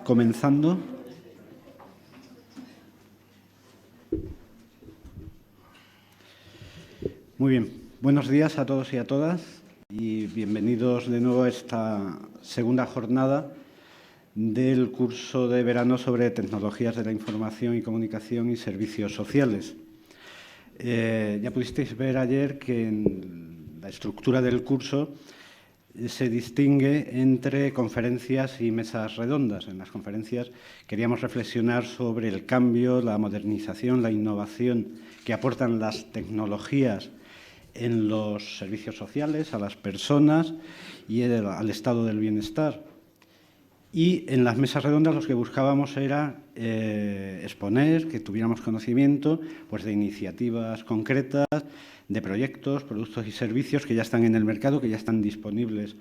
comenzando. Muy bien, buenos días a todos y a todas y bienvenidos de nuevo a esta segunda jornada del curso de verano sobre tecnologías de la información y comunicación y servicios sociales. Ya pudisteis ver ayer que en la estructura del curso se distingue entre conferencias y mesas redondas. En las conferencias queríamos reflexionar sobre el cambio, la modernización, la innovación que aportan las tecnologías en los servicios sociales, a las personas y al estado del bienestar. Y en las mesas redondas lo que buscábamos era exponer, que tuviéramos conocimiento pues, de iniciativas concretas, de proyectos, productos y servicios que ya están en el mercado, que ya están disponibles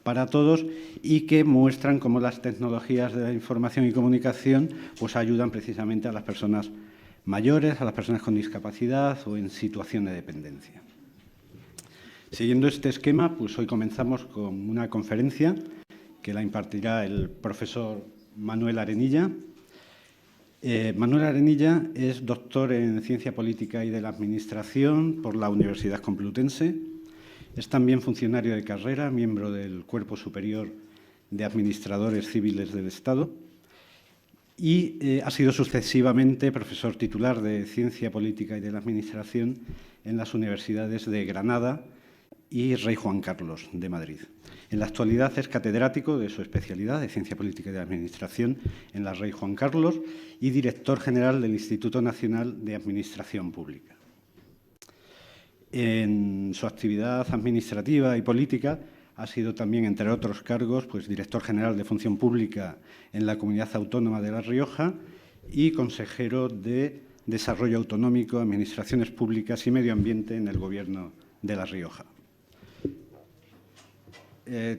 para todos y que muestran cómo las tecnologías de la información y comunicación pues, ayudan precisamente a las personas mayores, a las personas con discapacidad o en situación de dependencia. Siguiendo este esquema, pues hoy comenzamos con una conferencia que la impartirá el profesor Manuel Arenilla. Manuel Arenilla es doctor en Ciencia Política y de la Administración por la Universidad Complutense. Es también funcionario de carrera, miembro del Cuerpo Superior de Administradores Civiles del Estado y ha sido sucesivamente profesor titular de Ciencia Política y de la Administración en las universidades de Granada y Rey Juan Carlos de Madrid. En la actualidad es catedrático de su especialidad de Ciencia Política y de Administración en la Rey Juan Carlos y director general del Instituto Nacional de Administración Pública. En su actividad administrativa y política ha sido también, entre otros cargos, pues, director general de Función Pública en la Comunidad Autónoma de La Rioja y consejero de Desarrollo Autonómico, Administraciones Públicas y Medio Ambiente en el Gobierno de La Rioja.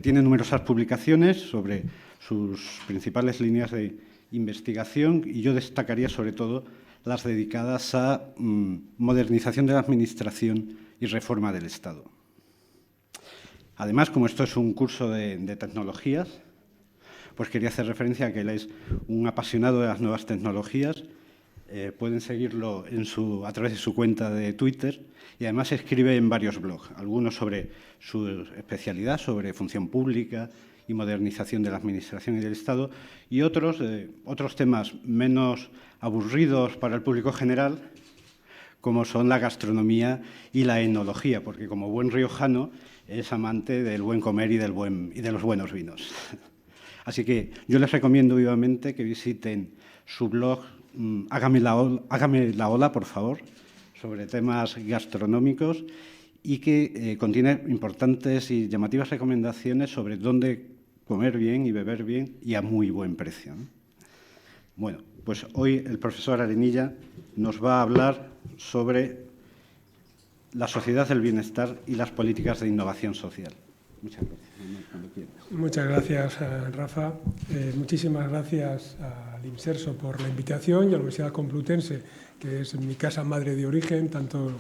Tiene numerosas publicaciones sobre sus principales líneas de investigación y yo destacaría sobre todo las dedicadas a modernización de la Administración y reforma del Estado. Además, como esto es un curso de tecnologías, pues quería hacer referencia a que él es un apasionado de las nuevas tecnologías. Pueden seguirlo a través de su cuenta de Twitter y además escribe en varios blogs, algunos sobre su especialidad, sobre función pública y modernización de la Administración y del Estado, y otros temas menos aburridos para el público general, como son la gastronomía y la enología, porque como buen riojano es amante del buen comer y de los buenos vinos. Así que yo les recomiendo vivamente que visiten su blog Hágame la ola, por favor, sobre temas gastronómicos y que contiene importantes y llamativas recomendaciones sobre dónde comer bien y beber bien y a muy buen precio, ¿no? Bueno, pues hoy el profesor Arenilla nos va a hablar sobre la sociedad del bienestar y las políticas de innovación social. Muchas gracias. Muchas gracias, Rafa. Muchísimas gracias al IMSERSO por la invitación y a la Universidad Complutense, que es mi casa madre de origen, tanto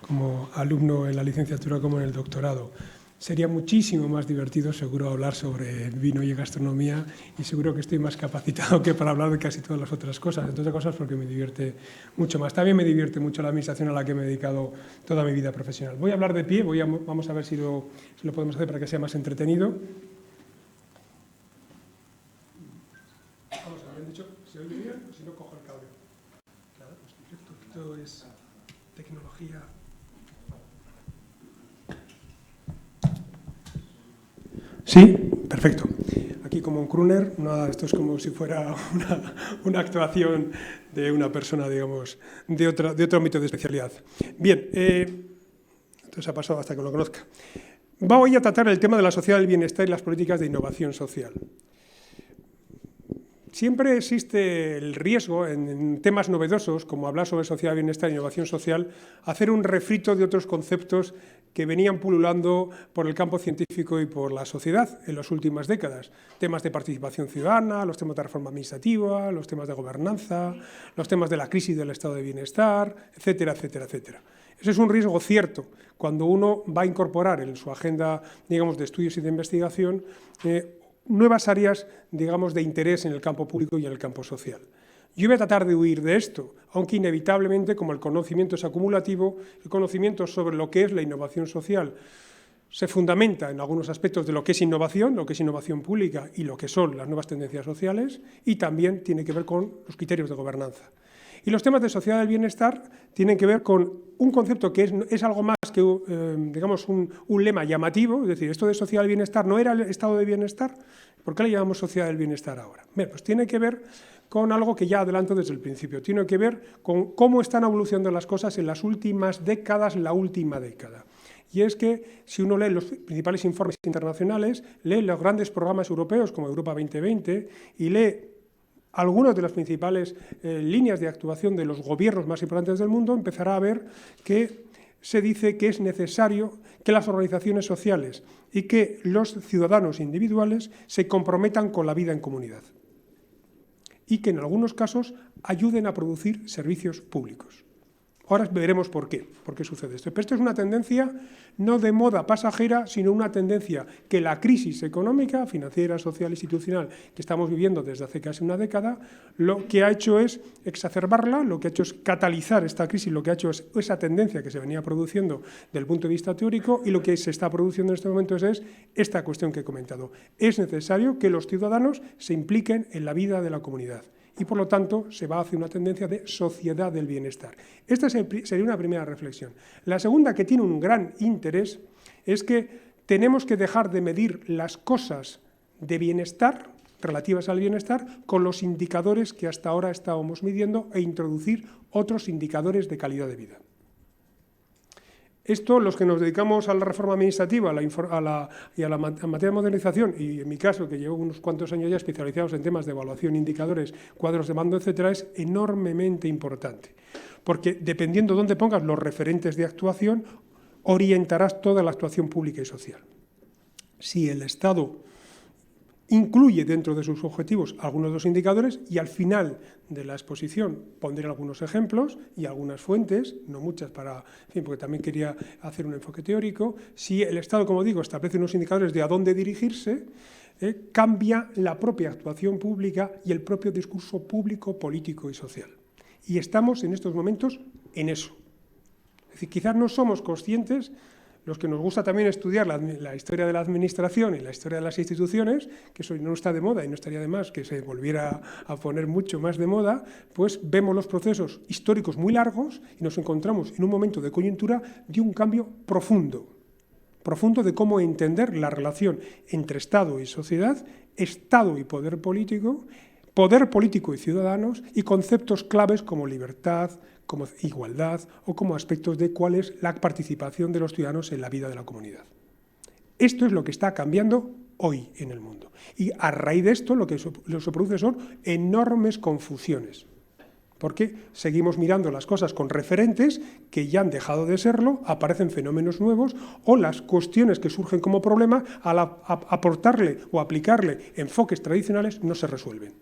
como alumno en la licenciatura como en el doctorado. Sería muchísimo más divertido, seguro, hablar sobre vino y gastronomía y seguro que estoy más capacitado que para hablar de casi todas las otras cosas. Entre otras cosas porque me divierte mucho más. También me divierte mucho la administración a la que me he dedicado toda mi vida profesional. Voy a hablar de pie, vamos a ver si lo podemos hacer para que sea más entretenido. Vamos a ver, han dicho, ¿se oye bien o si no cojo el cable? Claro, pues perfecto, esto es tecnología. Sí, perfecto. Aquí como un crooner, nada, esto es como si fuera una actuación de una persona, digamos, de otro ámbito de especialidad. Bien, esto se ha pasado hasta que lo conozca. Voy a tratar el tema de la sociedad del bienestar y las políticas de innovación social. Siempre existe el riesgo en temas novedosos, como hablar sobre sociedad, bienestar e innovación social, hacer un refrito de otros conceptos que venían pululando por el campo científico y por la sociedad en las últimas décadas. Temas de participación ciudadana, los temas de reforma administrativa, los temas de gobernanza, los temas de la crisis del estado de bienestar, etcétera, etcétera, etcétera. Eso es un riesgo cierto cuando uno va a incorporar en su agenda, digamos, de estudios y de investigación nuevas áreas, digamos, de interés en el campo público y en el campo social. Yo voy a tratar de huir de esto, aunque inevitablemente, como el conocimiento es acumulativo, el conocimiento sobre lo que es la innovación social se fundamenta en algunos aspectos de lo que es innovación pública y lo que son las nuevas tendencias sociales, y también tiene que ver con los criterios de gobernanza. Y los temas de sociedad del bienestar tienen que ver con un concepto que es algo más que digamos, un lema llamativo, es decir, esto de sociedad del bienestar no era el estado de bienestar, ¿por qué le llamamos sociedad del bienestar ahora? Bien, pues tiene que ver con algo que ya adelanto desde el principio, tiene que ver con cómo están evolucionando las cosas en las últimas décadas, la última década. Y es que si uno lee los principales informes internacionales, lee los grandes programas europeos como Europa 2020 y lee algunas de las principales líneas de actuación de los gobiernos más importantes del mundo, empezará a ver que se dice que es necesario que las organizaciones sociales y que los ciudadanos individuales se comprometan con la vida en comunidad y que en algunos casos ayuden a producir servicios públicos. Ahora veremos por qué sucede esto. Pero esto es una tendencia no de moda pasajera, sino una tendencia que la crisis económica, financiera, social, institucional que estamos viviendo desde hace casi una década, lo que ha hecho es exacerbarla, lo que ha hecho es catalizar esta crisis, lo que ha hecho es esa tendencia que se venía produciendo desde el punto de vista teórico, y lo que se está produciendo en estos momentos es esta cuestión que he comentado. Es necesario que los ciudadanos se impliquen en la vida de la comunidad. Y, por lo tanto, se va hacia una tendencia de sociedad del bienestar. Esta sería una primera reflexión. La segunda, que tiene un gran interés, es que tenemos que dejar de medir las cosas de bienestar, relativas al bienestar, con los indicadores que hasta ahora estábamos midiendo e introducir otros indicadores de calidad de vida. Esto, los que nos dedicamos a la reforma administrativa y a la materia de modernización, y en mi caso, que llevo unos cuantos años ya especializados en temas de evaluación, indicadores, cuadros de mando, etcétera, es enormemente importante. Porque dependiendo de dónde pongas los referentes de actuación, orientarás toda la actuación pública y social. Si el Estado incluye dentro de sus objetivos algunos de los indicadores, y al final de la exposición pondré algunos ejemplos y algunas fuentes, no muchas porque también quería hacer un enfoque teórico. Si el Estado, como digo, establece unos indicadores de a dónde dirigirse, cambia la propia actuación pública y el propio discurso público, político y social. Y estamos en estos momentos en eso. Es decir, quizás no somos conscientes, los que nos gusta también estudiar la historia de la administración y la historia de las instituciones, que eso no está de moda y no estaría de más que se volviera a poner mucho más de moda, pues vemos los procesos históricos muy largos y nos encontramos en un momento de coyuntura de un cambio profundo de cómo entender la relación entre Estado y sociedad, Estado y poder político y ciudadanos, y conceptos claves como libertad, como igualdad o como aspectos de cuál es la participación de los ciudadanos en la vida de la comunidad. Esto es lo que está cambiando hoy en el mundo. Y a raíz de esto lo que se produce son enormes confusiones, porque seguimos mirando las cosas con referentes que ya han dejado de serlo, aparecen fenómenos nuevos, o las cuestiones que surgen como problema, al aportarle o aplicarle enfoques tradicionales, no se resuelven.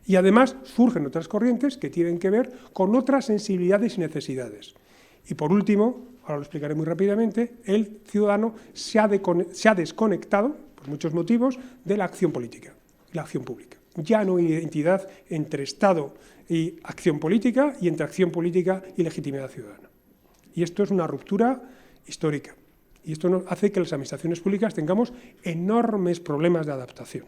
Y además surgen otras corrientes que tienen que ver con otras sensibilidades y necesidades. Y por último, ahora lo explicaré muy rápidamente, el ciudadano se ha desconectado, por muchos motivos, de la acción política, la acción pública. Ya no hay identidad entre Estado y acción política, y entre acción política y legitimidad ciudadana. Y esto es una ruptura histórica. Y esto nos hace que las administraciones públicas tengamos enormes problemas de adaptación.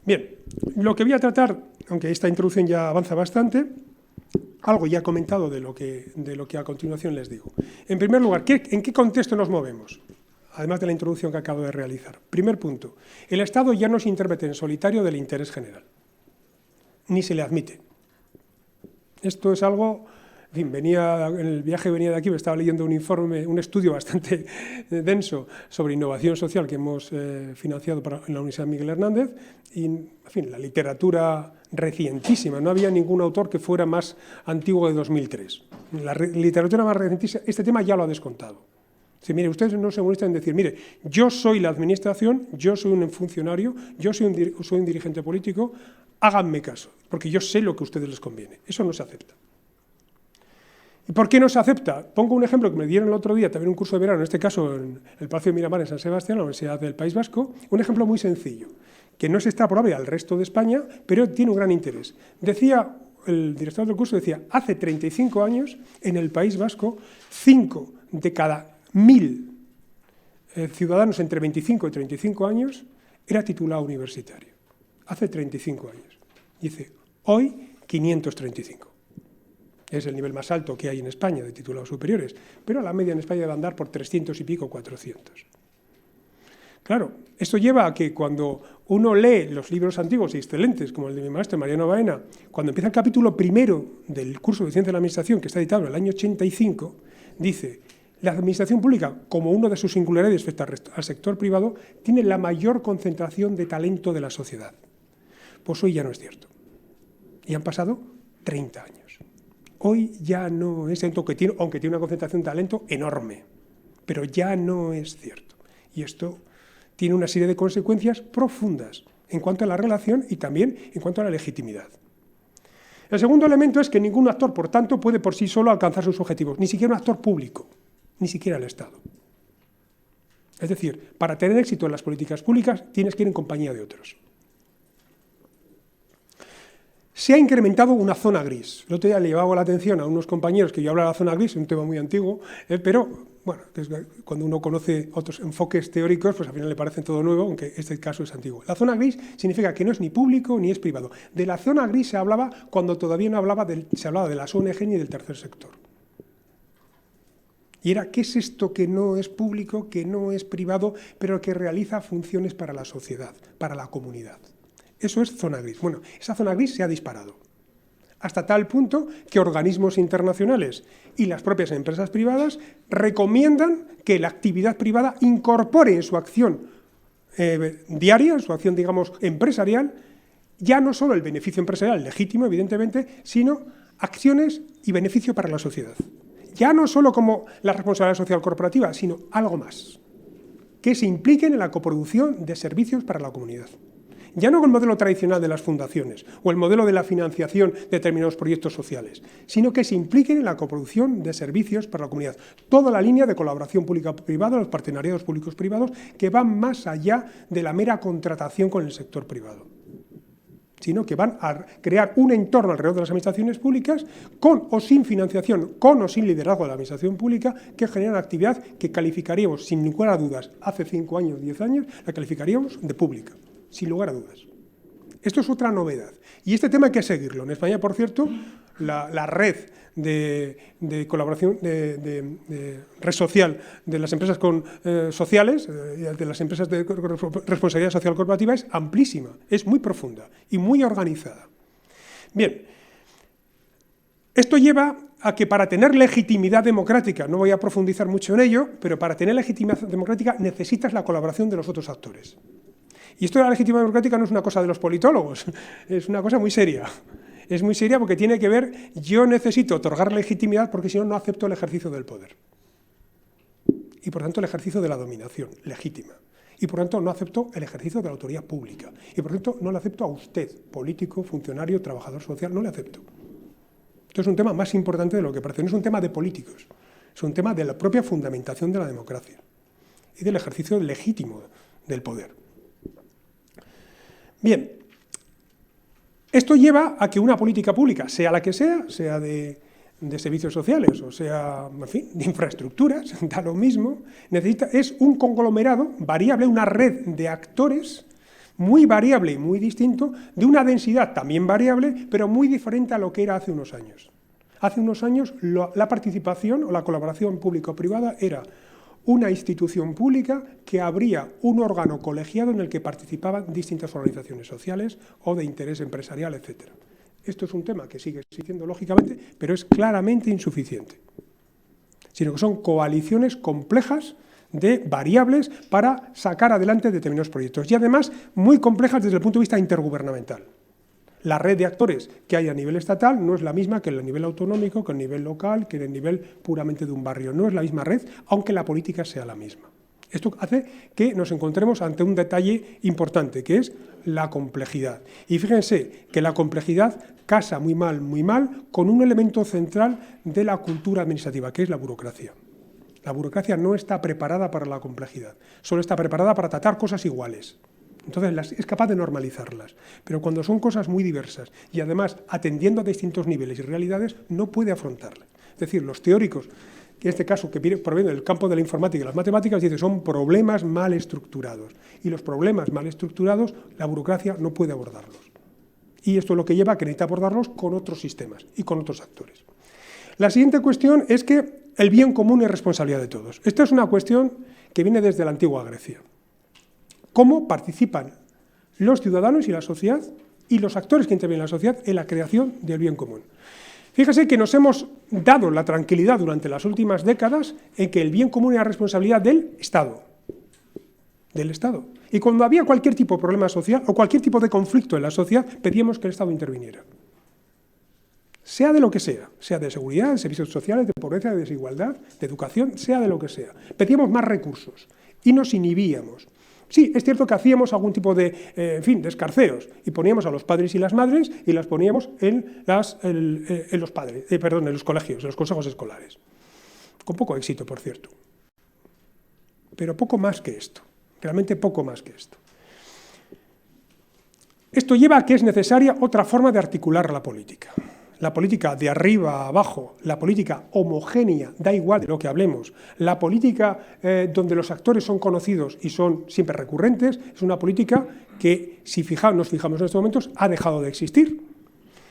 Bien, lo que voy a tratar, aunque esta introducción ya avanza bastante, algo ya he comentado de lo que a continuación les digo. En primer lugar, ¿en qué contexto nos movemos? Además de la introducción que acabo de realizar. Primer punto, el Estado ya no se interpreta en solitario del interés general, ni se le admite. Esto es algo... En fin, en el viaje venía de aquí, me estaba leyendo un informe, un estudio bastante denso sobre innovación social que hemos financiado en la Universidad Miguel Hernández, y, en fin, la literatura recientísima, no había ningún autor que fuera más antiguo de 2003. La literatura más recientísima, este tema ya lo ha descontado. Dice, mire, ustedes no se molestan en decir, mire, yo soy la administración, yo soy un funcionario, yo soy un dirigente político, háganme caso, porque yo sé lo que a ustedes les conviene. Eso no se acepta. ¿Y por qué no se acepta? Pongo un ejemplo que me dieron el otro día, también un curso de verano, en este caso en el Palacio de Miramar en San Sebastián, la Universidad del País Vasco, un ejemplo muy sencillo, que no se extrapolable al resto de España, pero tiene un gran interés. Decía, el director del curso decía, hace 35 años en el País Vasco, 5 de cada 1000 ciudadanos entre 25 y 35 años era titulado universitario. Hace 35 años. Dice, hoy 535. Es el nivel más alto que hay en España de titulados superiores, pero la media en España debe andar por 300 y pico, 400. Claro, esto lleva a que cuando uno lee los libros antiguos y excelentes, como el de mi maestro Mariano Baena, cuando empieza el capítulo primero del curso de Ciencia de la Administración, que está editado en el año 85, dice, la administración pública, como uno de sus singularidades respecto al sector privado, tiene la mayor concentración de talento de la sociedad. Pues hoy ya no es cierto. Y han pasado 30 años. Hoy ya no es cierto, aunque tiene una concentración de talento enorme, pero ya no es cierto. Y esto tiene una serie de consecuencias profundas en cuanto a la relación y también en cuanto a la legitimidad. El segundo elemento es que ningún actor, por tanto, puede por sí solo alcanzar sus objetivos, ni siquiera un actor público, ni siquiera el Estado. Es decir, para tener éxito en las políticas públicas tienes que ir en compañía de otros. Se ha incrementado una zona gris. El otro día le llevaba la atención a unos compañeros que yo hablaba de la zona gris, es un tema muy antiguo, pero bueno, cuando uno conoce otros enfoques teóricos, pues al final le parece todo nuevo, aunque este caso es antiguo. La zona gris significa que no es ni público ni es privado. De la zona gris se hablaba cuando todavía no se hablaba de las ONG ni del tercer sector. Y era, ¿qué es esto que no es público, que no es privado, pero que realiza funciones para la sociedad, para la comunidad? Eso es zona gris. Bueno, esa zona gris se ha disparado, hasta tal punto que organismos internacionales y las propias empresas privadas recomiendan que la actividad privada incorpore en su acción diaria, en su acción, digamos, empresarial, ya no solo el beneficio empresarial legítimo, evidentemente, sino acciones y beneficio para la sociedad. Ya no solo como la responsabilidad social corporativa, sino algo más, que se impliquen en la coproducción de servicios para la comunidad. Ya no el modelo tradicional de las fundaciones o el modelo de la financiación de determinados proyectos sociales, sino que se impliquen en la coproducción de servicios para la comunidad. Toda la línea de colaboración pública-privada, los partenariados públicos-privados, que van más allá de la mera contratación con el sector privado, sino que van a crear un entorno alrededor de las administraciones públicas con o sin financiación, con o sin liderazgo de la administración pública, que generan actividad que calificaríamos, sin ninguna duda, hace 5 años, 10 años, la calificaríamos de pública. Sin lugar a dudas. Esto es otra novedad. Y este tema hay que seguirlo. En España, por cierto, la red de colaboración, de red social de las empresas sociales, de las empresas de responsabilidad social corporativa es amplísima, es muy profunda y muy organizada. Bien, esto lleva a que para tener legitimidad democrática, no voy a profundizar mucho en ello, pero para tener legitimidad democrática necesitas la colaboración de los otros actores. Y esto de la legitimidad democrática no es una cosa de los politólogos, es una cosa muy seria. Es muy seria porque tiene que ver, yo necesito otorgar legitimidad porque si no, no acepto el ejercicio del poder. Y por tanto el ejercicio de la dominación legítima. Y por tanto no acepto el ejercicio de la autoridad pública. Y por tanto no le acepto a usted, político, funcionario, trabajador social, no le acepto. Esto es un tema más importante de lo que parece, no es un tema de políticos, es un tema de la propia fundamentación de la democracia y del ejercicio legítimo del poder. Bien, esto lleva a que una política pública, sea la que sea de servicios sociales o sea, en fin, de infraestructuras, da lo mismo, es un conglomerado variable, una red de actores muy variable y muy distinto, de una densidad también variable, pero muy diferente a lo que era hace unos años. Hace unos años la participación o la colaboración público-privada era una institución pública que habría un órgano colegiado en el que participaban distintas organizaciones sociales o de interés empresarial, etc. Esto es un tema que sigue existiendo lógicamente, pero es claramente insuficiente. Sino que son coaliciones complejas de variables para sacar adelante determinados proyectos y además muy complejas desde el punto de vista intergubernamental. La red de actores que hay a nivel estatal no es la misma que a nivel autonómico, que a nivel local, que a nivel puramente de un barrio. No es la misma red, aunque la política sea la misma. Esto hace que nos encontremos ante un detalle importante, que es la complejidad. Y fíjense que la complejidad casa muy mal con un elemento central de la cultura administrativa, que es la burocracia. La burocracia no está preparada para la complejidad, solo está preparada para tratar cosas iguales. Entonces es capaz de normalizarlas, pero cuando son cosas muy diversas y además atendiendo a distintos niveles y realidades, no puede afrontarlas. Es decir, los teóricos, en este caso que provienen del campo de la informática y las matemáticas, dicen son problemas mal estructurados. Y los problemas mal estructurados, la burocracia no puede abordarlos. Y esto es lo que lleva a que necesita abordarlos con otros sistemas y con otros actores. La siguiente cuestión es que el bien común es responsabilidad de todos. Esta es una cuestión que viene desde la antigua Grecia. ¿Cómo participan los ciudadanos y la sociedad y los actores que intervienen en la sociedad en la creación del bien común? Fíjese que nos hemos dado la tranquilidad durante las últimas décadas en que el bien común era responsabilidad del Estado. Del Estado. Y cuando había cualquier tipo de problema social o cualquier tipo de conflicto en la sociedad, pedíamos que el Estado interviniera. Sea de lo que sea de seguridad, de servicios sociales, de pobreza, de desigualdad, de educación, sea de lo que sea. Pedíamos más recursos y nos inhibíamos. Sí, es cierto que hacíamos algún tipo de, de escarceos y poníamos a los padres y las madres y las poníamos en los colegios, en los consejos escolares. Con poco éxito, por cierto. Pero poco más que esto, realmente poco más que esto. Esto lleva a que es necesaria otra forma de articular la política. La política de arriba a abajo, la política homogénea, da igual de lo que hablemos, la política donde los actores son conocidos y son siempre recurrentes, es una política que, si nos fijamos en estos momentos, ha dejado de existir.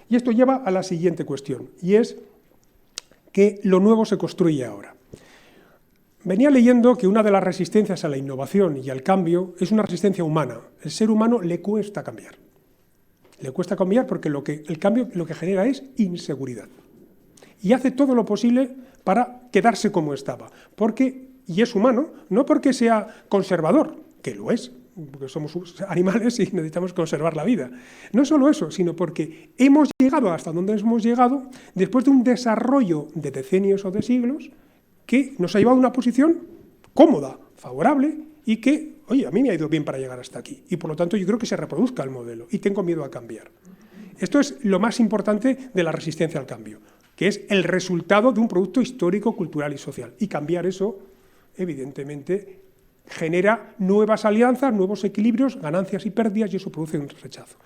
Y esto lleva a la siguiente cuestión, y es que lo nuevo se construye ahora. Venía leyendo que una de las resistencias a la innovación y al cambio es una resistencia humana. El ser humano le cuesta cambiar. Le cuesta cambiar porque el cambio lo que genera es inseguridad. Y hace todo lo posible para quedarse como estaba. Y es humano, no porque sea conservador, que lo es, porque somos animales y necesitamos conservar la vida. No solo eso, sino porque hemos llegado hasta donde hemos llegado después de un desarrollo de decenios o de siglos que nos ha llevado a una posición cómoda, favorable y que, oye, a mí me ha ido bien para llegar hasta aquí. Y por lo tanto yo creo que se reproduzca el modelo y tengo miedo a cambiar. Esto es lo más importante de la resistencia al cambio, que es el resultado de un producto histórico, cultural y social. Y cambiar eso, evidentemente, genera nuevas alianzas, nuevos equilibrios, ganancias y pérdidas, y eso produce un rechazo.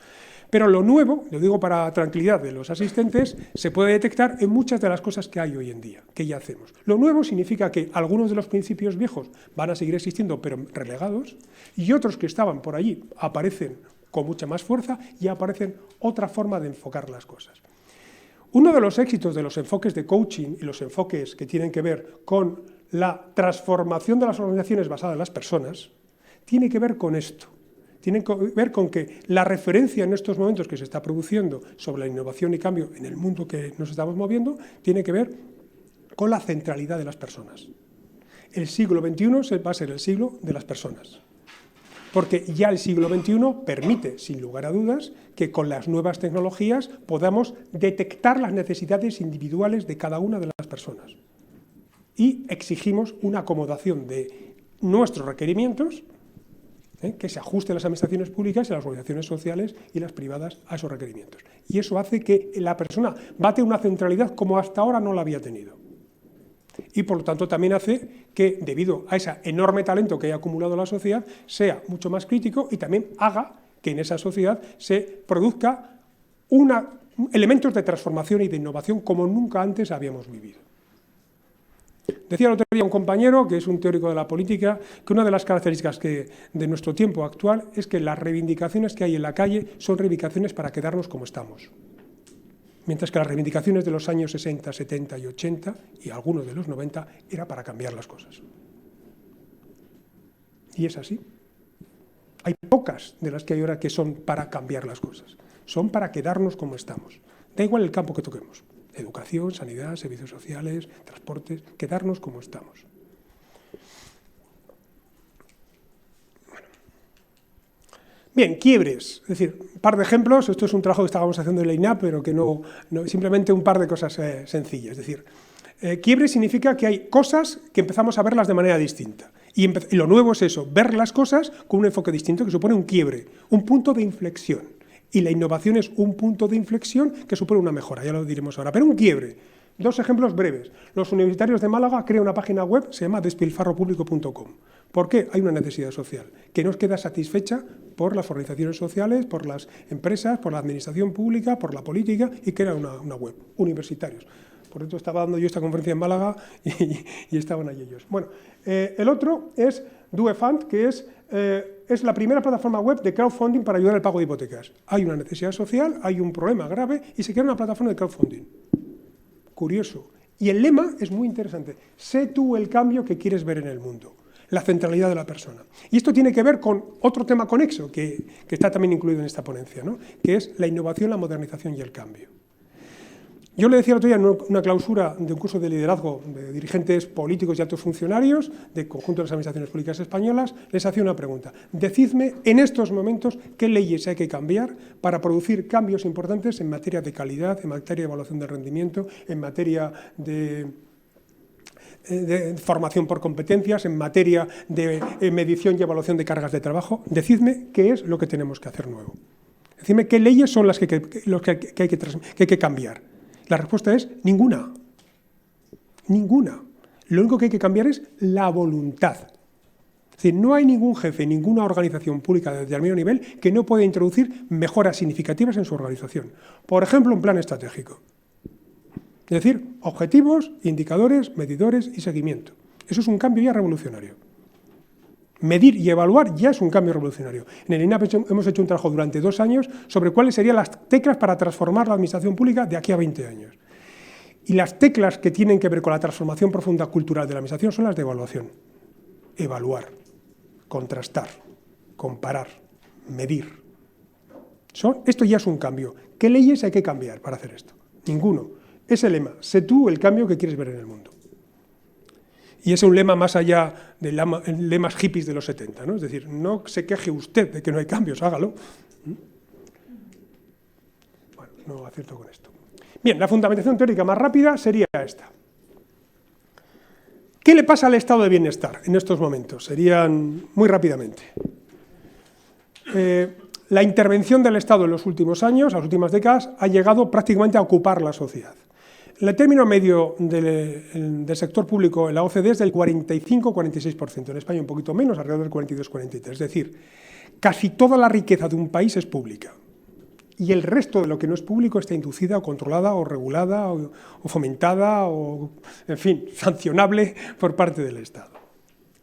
Pero lo nuevo, lo digo para tranquilidad de los asistentes, se puede detectar en muchas de las cosas que hay hoy en día, que ya hacemos. Lo nuevo significa que algunos de los principios viejos van a seguir existiendo, pero relegados, y otros que estaban por allí aparecen con mucha más fuerza y aparecen otra forma de enfocar las cosas. Uno de los éxitos de los enfoques de coaching y los enfoques que tienen que ver con la transformación de las organizaciones basadas en las personas, tiene que ver con esto. Tiene que ver con que la referencia en estos momentos que se está produciendo sobre la innovación y cambio en el mundo que nos estamos moviendo, tiene que ver con la centralidad de las personas. El siglo XXI va a ser el siglo de las personas, porque ya el siglo XXI permite, sin lugar a dudas, que con las nuevas tecnologías podamos detectar las necesidades individuales de cada una de las personas. Y exigimos una acomodación de nuestros requerimientos que se ajuste a las administraciones públicas y a las organizaciones sociales y las privadas a esos requerimientos. Y eso hace que la persona va a tener una centralidad como hasta ahora no la había tenido. Y por lo tanto también hace que, debido a ese enorme talento que haya acumulado la sociedad, sea mucho más crítico y también haga que en esa sociedad se produzca elementos de transformación y de innovación como nunca antes habíamos vivido. Decía el otro día un compañero, que es un teórico de la política, que una de las características de nuestro tiempo actual es que las reivindicaciones que hay en la calle son reivindicaciones para quedarnos como estamos. Mientras que las reivindicaciones de los años 60, 70 y 80, y algunos de los 90, era para cambiar las cosas. Y es así. Hay pocas de las que hay ahora que son para cambiar las cosas. Son para quedarnos como estamos. Da igual el campo que toquemos. Educación, sanidad, servicios sociales, transportes, quedarnos como estamos. Bueno. Bien, quiebres, es decir, un par de ejemplos, esto es un trabajo que estábamos haciendo en la INAP, pero que no simplemente un par de cosas sencillas, es decir, quiebre significa que hay cosas que empezamos a verlas de manera distinta Y lo nuevo es eso, ver las cosas con un enfoque distinto que supone un quiebre, un punto de inflexión. Y la innovación es un punto de inflexión que supone una mejora, ya lo diremos ahora. Pero un quiebre. 2 ejemplos breves. Los universitarios de Málaga crean una página web, se llama despilfarropublico.com. ¿Por qué? Hay una necesidad social que no queda satisfecha por las organizaciones sociales, por las empresas, por la administración pública, por la política, y crea una web. Universitarios. Por eso estaba dando yo esta conferencia en Málaga y estaban allí ellos. Bueno, el otro es DoeFund, que es la primera plataforma web de crowdfunding para ayudar al pago de hipotecas. Hay una necesidad social, hay un problema grave y se crea una plataforma de crowdfunding. Curioso. Y el lema es muy interesante. Sé tú el cambio que quieres ver en el mundo. La centralidad de la persona. Y esto tiene que ver con otro tema conexo que está también incluido en esta ponencia, ¿no? Que es la innovación, la modernización y el cambio. Yo le decía el otro día en una clausura de un curso de liderazgo de dirigentes políticos y altos funcionarios del conjunto de las administraciones públicas españolas, les hacía una pregunta. Decidme en estos momentos qué leyes hay que cambiar para producir cambios importantes en materia de calidad, en materia de evaluación del rendimiento, en materia de formación por competencias, en materia de medición y evaluación de cargas de trabajo. Decidme qué es lo que tenemos que hacer nuevo. Decidme qué leyes son las que hay que cambiar. La respuesta es ninguna. Ninguna. Lo único que hay que cambiar es la voluntad. Es decir, no hay ningún jefe, ninguna organización pública de determinado nivel que no pueda introducir mejoras significativas en su organización. Por ejemplo, un plan estratégico. Es decir, objetivos, indicadores, medidores y seguimiento. Eso es un cambio ya revolucionario. Medir y evaluar ya es un cambio revolucionario. En el INAP hemos hecho un trabajo durante 2 años sobre cuáles serían las teclas para transformar la administración pública de aquí a 20 años. Y las teclas que tienen que ver con la transformación profunda cultural de la administración son las de evaluación. Evaluar, contrastar, comparar, medir. Esto ya es un cambio. ¿Qué leyes hay que cambiar para hacer esto? Ninguno. Es el lema. Sé tú el cambio que quieres ver en el mundo. Y es un lema más allá de lemas hippies de los 70, ¿no? Es decir, no se queje usted de que no hay cambios, hágalo. Bueno, no acierto con esto. Bien, la fundamentación teórica más rápida sería esta. ¿Qué le pasa al estado de bienestar en estos momentos? Serían muy rápidamente. La intervención del Estado en los últimos años, las últimas décadas, ha llegado prácticamente a ocupar la sociedad. El término medio del sector público en la OCDE es del 45-46%, en España un poquito menos, alrededor del 42-43%. Es decir, casi toda la riqueza de un país es pública y el resto de lo que no es público está inducida o controlada o regulada o fomentada o, en fin, sancionable por parte del Estado.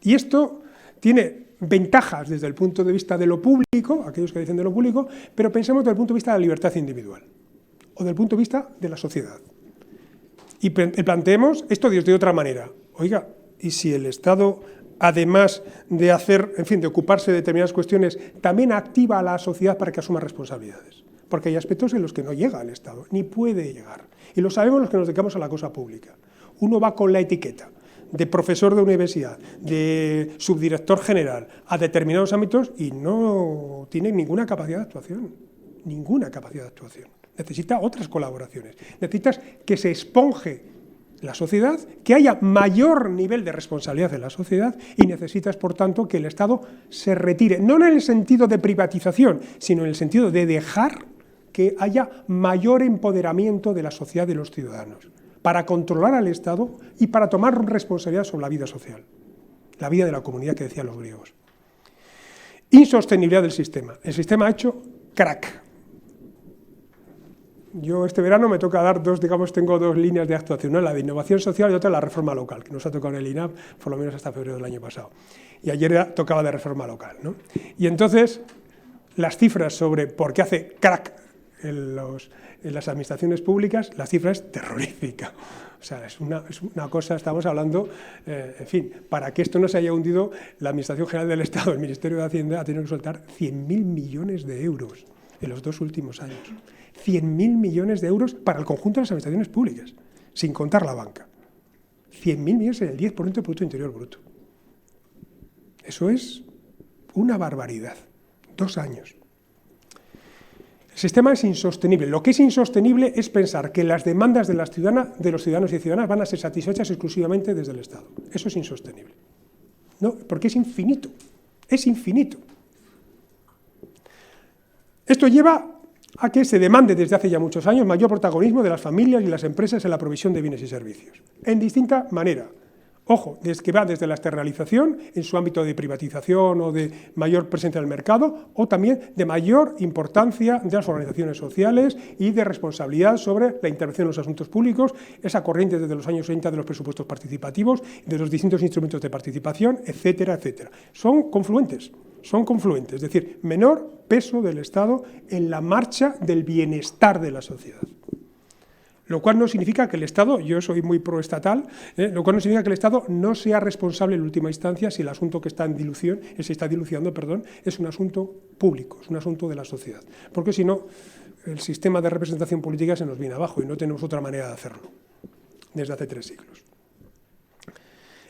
Y esto tiene ventajas desde el punto de vista de lo público, aquellos que dicen de lo público, pero pensemos desde el punto de vista de la libertad individual o desde el punto de vista de la sociedad. Y planteemos esto de otra manera. Oiga, ¿y si el Estado, además de hacer, en fin, de ocuparse de determinadas cuestiones, también activa a la sociedad para que asuma responsabilidades? Porque hay aspectos en los que no llega el Estado, ni puede llegar. Y lo sabemos los que nos dedicamos a la cosa pública. Uno va con la etiqueta de profesor de universidad, de subdirector general, a determinados ámbitos y no tiene ninguna capacidad de actuación. Ninguna capacidad de actuación. Necesita otras colaboraciones. Necesitas que se esponje la sociedad, que haya mayor nivel de responsabilidad en la sociedad y necesitas, por tanto, que el Estado se retire, no en el sentido de privatización, sino en el sentido de dejar que haya mayor empoderamiento de la sociedad de los ciudadanos, para controlar al Estado y para tomar responsabilidad sobre la vida social, la vida de la comunidad que decían los griegos. Insostenibilidad del sistema. El sistema ha hecho crack. Yo este verano me toca dar tengo 2 líneas de actuación, ¿no? La de innovación social y otra la reforma local, que nos ha tocado en el INAP por lo menos hasta febrero del año pasado. Y ayer tocaba de reforma local, ¿no? Y entonces, las cifras sobre por qué hace crack en las administraciones públicas, la cifra es terrorífica. O sea, es una cosa, estamos hablando, en fin, para que esto no se haya hundido, la Administración General del Estado, el Ministerio de Hacienda, ha tenido que soltar 100.000 millones de euros en los 2 últimos años. 100.000 millones de euros para el conjunto de las administraciones públicas, sin contar la banca. 100.000 millones en el 10% del Producto Interior Bruto. Eso es una barbaridad. 2 años. El sistema es insostenible. Lo que es insostenible es pensar que las demandas de los ciudadanos y ciudadanas van a ser satisfechas exclusivamente desde el Estado. Eso es insostenible. No, porque es infinito. Es infinito. Esto lleva a que se demande desde hace ya muchos años mayor protagonismo de las familias y las empresas en la provisión de bienes y servicios, en distinta manera. Ojo, que va desde la externalización en su ámbito de privatización o de mayor presencia en el mercado, o también de mayor importancia de las organizaciones sociales y de responsabilidad sobre la intervención en los asuntos públicos, esa corriente desde los años 30 de los presupuestos participativos, de los distintos instrumentos de participación, etcétera, etcétera. Son confluentes, es decir, menor peso del Estado en la marcha del bienestar de la sociedad. Lo cual no significa que el Estado, yo soy muy proestatal, lo cual no significa que el Estado no sea responsable en última instancia si el asunto que está en dilución, se está dilucidando, es un asunto público, es un asunto de la sociedad. Porque si no, el sistema de representación política se nos viene abajo y no tenemos otra manera de hacerlo, desde hace 3 siglos.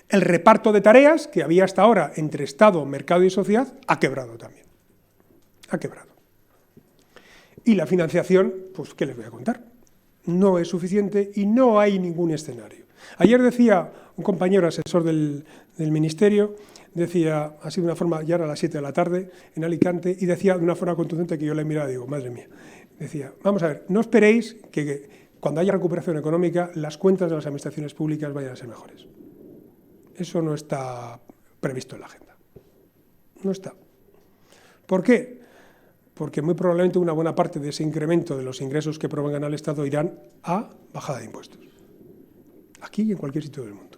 El reparto de tareas que había hasta ahora entre Estado, mercado y sociedad ha quebrado también. Ha quebrado. Y la financiación, pues, ¿qué les voy a contar? No es suficiente y no hay ningún escenario. Ayer decía un compañero asesor del Ministerio, decía, así de una forma, ya era a las 7 de la tarde, en Alicante, y decía de una forma contundente que yo le miraba y digo, madre mía, decía, vamos a ver, no esperéis que cuando haya recuperación económica las cuentas de las administraciones públicas vayan a ser mejores. Eso no está previsto en la agenda. No está. ¿Por qué? Porque muy probablemente una buena parte de ese incremento de los ingresos que provengan al Estado irán a bajada de impuestos. Aquí y en cualquier sitio del mundo.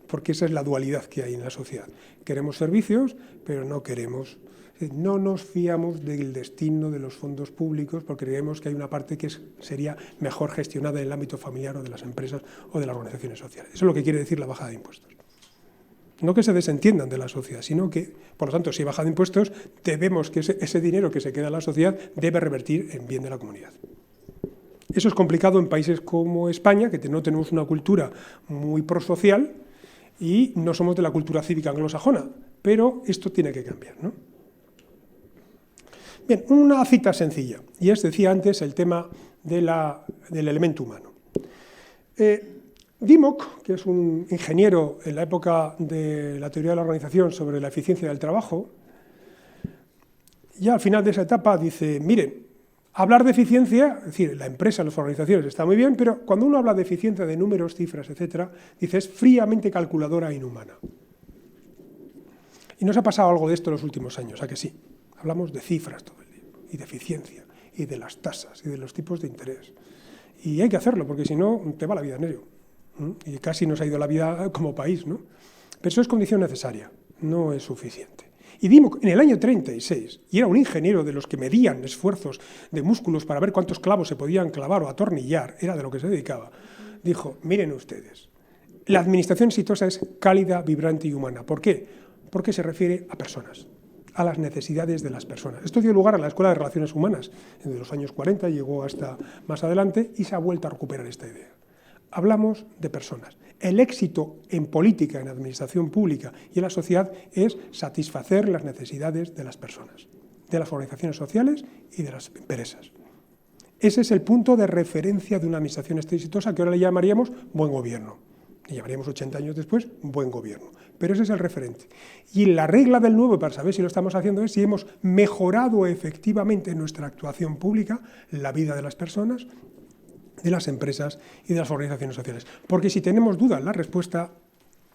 Porque esa es la dualidad que hay en la sociedad. Queremos servicios, pero no nos fiamos del destino de los fondos públicos porque creemos que hay una parte que sería mejor gestionada en el ámbito familiar o de las empresas o de las organizaciones sociales. Eso es lo que quiere decir la bajada de impuestos. No que se desentiendan de la sociedad, sino que, por lo tanto, si baja de impuestos, debemos que ese dinero que se queda en la sociedad debe revertir en bien de la comunidad. Eso es complicado en países como España, que no tenemos una cultura muy prosocial y no somos de la cultura cívica anglosajona, pero esto tiene que cambiar, ¿no? Bien, una cita sencilla, y decía antes el tema del elemento humano. Dimock, que es un ingeniero en la época de la teoría de la organización sobre la eficiencia del trabajo, ya al final de esa etapa dice, miren, hablar de eficiencia, es decir, la empresa, las organizaciones está muy bien, pero cuando uno habla de eficiencia de números, cifras, etcétera, dice, es fríamente calculadora e inhumana. Y nos ha pasado algo de esto en los últimos años, ¿a que sí? Hablamos de cifras todo el día, y de eficiencia, y de las tasas, y de los tipos de interés. Y hay que hacerlo, porque si no, te va la vida en ello. Y casi nos ha ido la vida como país, ¿no? Pero eso es condición necesaria, no es suficiente. Y Dimock, en el año 36, y era un ingeniero de los que medían esfuerzos de músculos para ver cuántos clavos se podían clavar o atornillar, era de lo que se dedicaba, dijo, miren ustedes, la administración exitosa es cálida, vibrante y humana. ¿Por qué? Porque se refiere a personas, a las necesidades de las personas. Esto dio lugar a la Escuela de Relaciones Humanas, en los años 40, llegó hasta más adelante, y se ha vuelto a recuperar esta idea. Hablamos de personas. El éxito en política, en administración pública y en la sociedad es satisfacer las necesidades de las personas, de las organizaciones sociales y de las empresas. Ese es el punto de referencia de una administración exitosa que ahora le llamaríamos buen gobierno. Le llamaríamos 80 años después buen gobierno. Pero ese es el referente. Y la regla del 9 para saber si lo estamos haciendo es si hemos mejorado efectivamente en nuestra actuación pública la vida de las personas, de las empresas y de las organizaciones sociales. Porque si tenemos dudas, la respuesta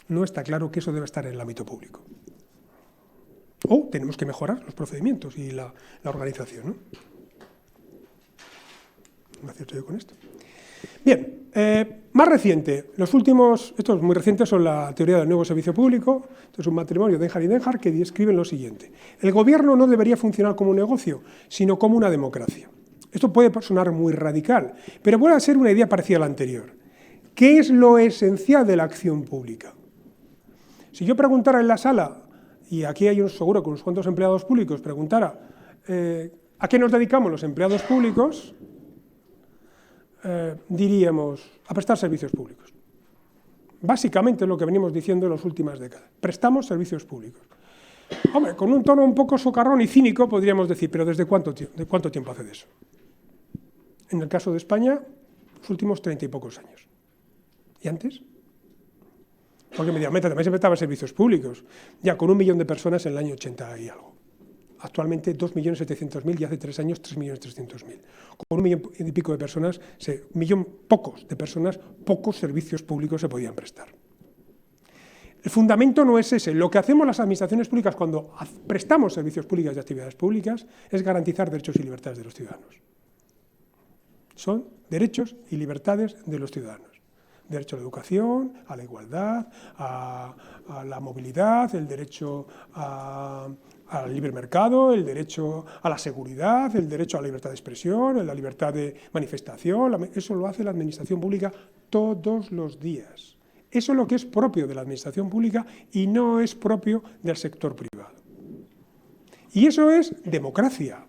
no está claro que eso debe estar en el ámbito público. O tenemos que mejorar los procedimientos y la organización, ¿no? ¿Me acierto yo con esto? Bien, más reciente, estos muy recientes son la teoría del nuevo servicio público, esto es un matrimonio de Denhart y Denhart que describen lo siguiente. El gobierno no debería funcionar como un negocio, sino como una democracia. Esto puede sonar muy radical, pero puede ser una idea parecida a la anterior. ¿Qué es lo esencial de la acción pública? Si yo preguntara en la sala, y aquí hay seguro que unos cuantos empleados públicos, preguntara ¿a qué nos dedicamos los empleados públicos? Diríamos a prestar servicios públicos. Básicamente es lo que venimos diciendo en las últimas décadas. Prestamos servicios públicos. Hombre, con un tono un poco socarrón y cínico podríamos decir, pero ¿desde cuánto tiempo hace de eso? En el caso de España, los últimos 30 y pocos años. ¿Y antes? Porque me dirán, también se prestaban servicios públicos, ya con 1 millón de personas en el año 80 y algo. Actualmente 2.700.000 y hace 3 años 3.300.000. Con 1 millón y pico de personas, pocos de personas, pocos servicios públicos se podían prestar. El fundamento no es ese. Lo que hacemos las administraciones públicas cuando prestamos servicios públicos y actividades públicas es garantizar derechos y libertades de los ciudadanos. Son derechos y libertades de los ciudadanos. Derecho a la educación, a la igualdad, a la movilidad, el derecho al libre mercado, el derecho a la seguridad, el derecho a la libertad de expresión, la libertad de manifestación. Eso lo hace la administración pública todos los días. Eso es lo que es propio de la administración pública y no es propio del sector privado. Y eso es democracia.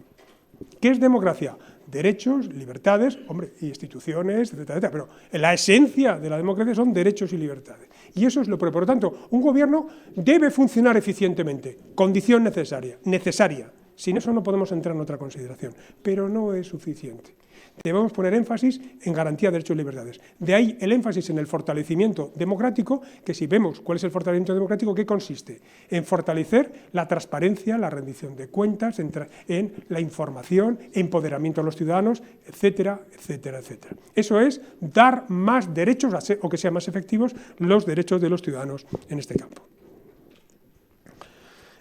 ¿Qué es democracia? Derechos, libertades, hombre, instituciones, etcétera, etcétera. Pero la esencia de la democracia son derechos y libertades. Y eso es lo propio. Por lo tanto, un gobierno debe funcionar eficientemente, condición necesaria. Sin eso no podemos entrar en otra consideración, pero no es suficiente. Debemos poner énfasis en garantía de derechos y libertades. De ahí el énfasis en el fortalecimiento democrático, que si vemos cuál es el fortalecimiento democrático, ¿qué consiste? En fortalecer la transparencia, la rendición de cuentas, en la información, empoderamiento a los ciudadanos, etcétera, etcétera, etcétera. Eso es dar más derechos o que sean más efectivos los derechos de los ciudadanos en este campo.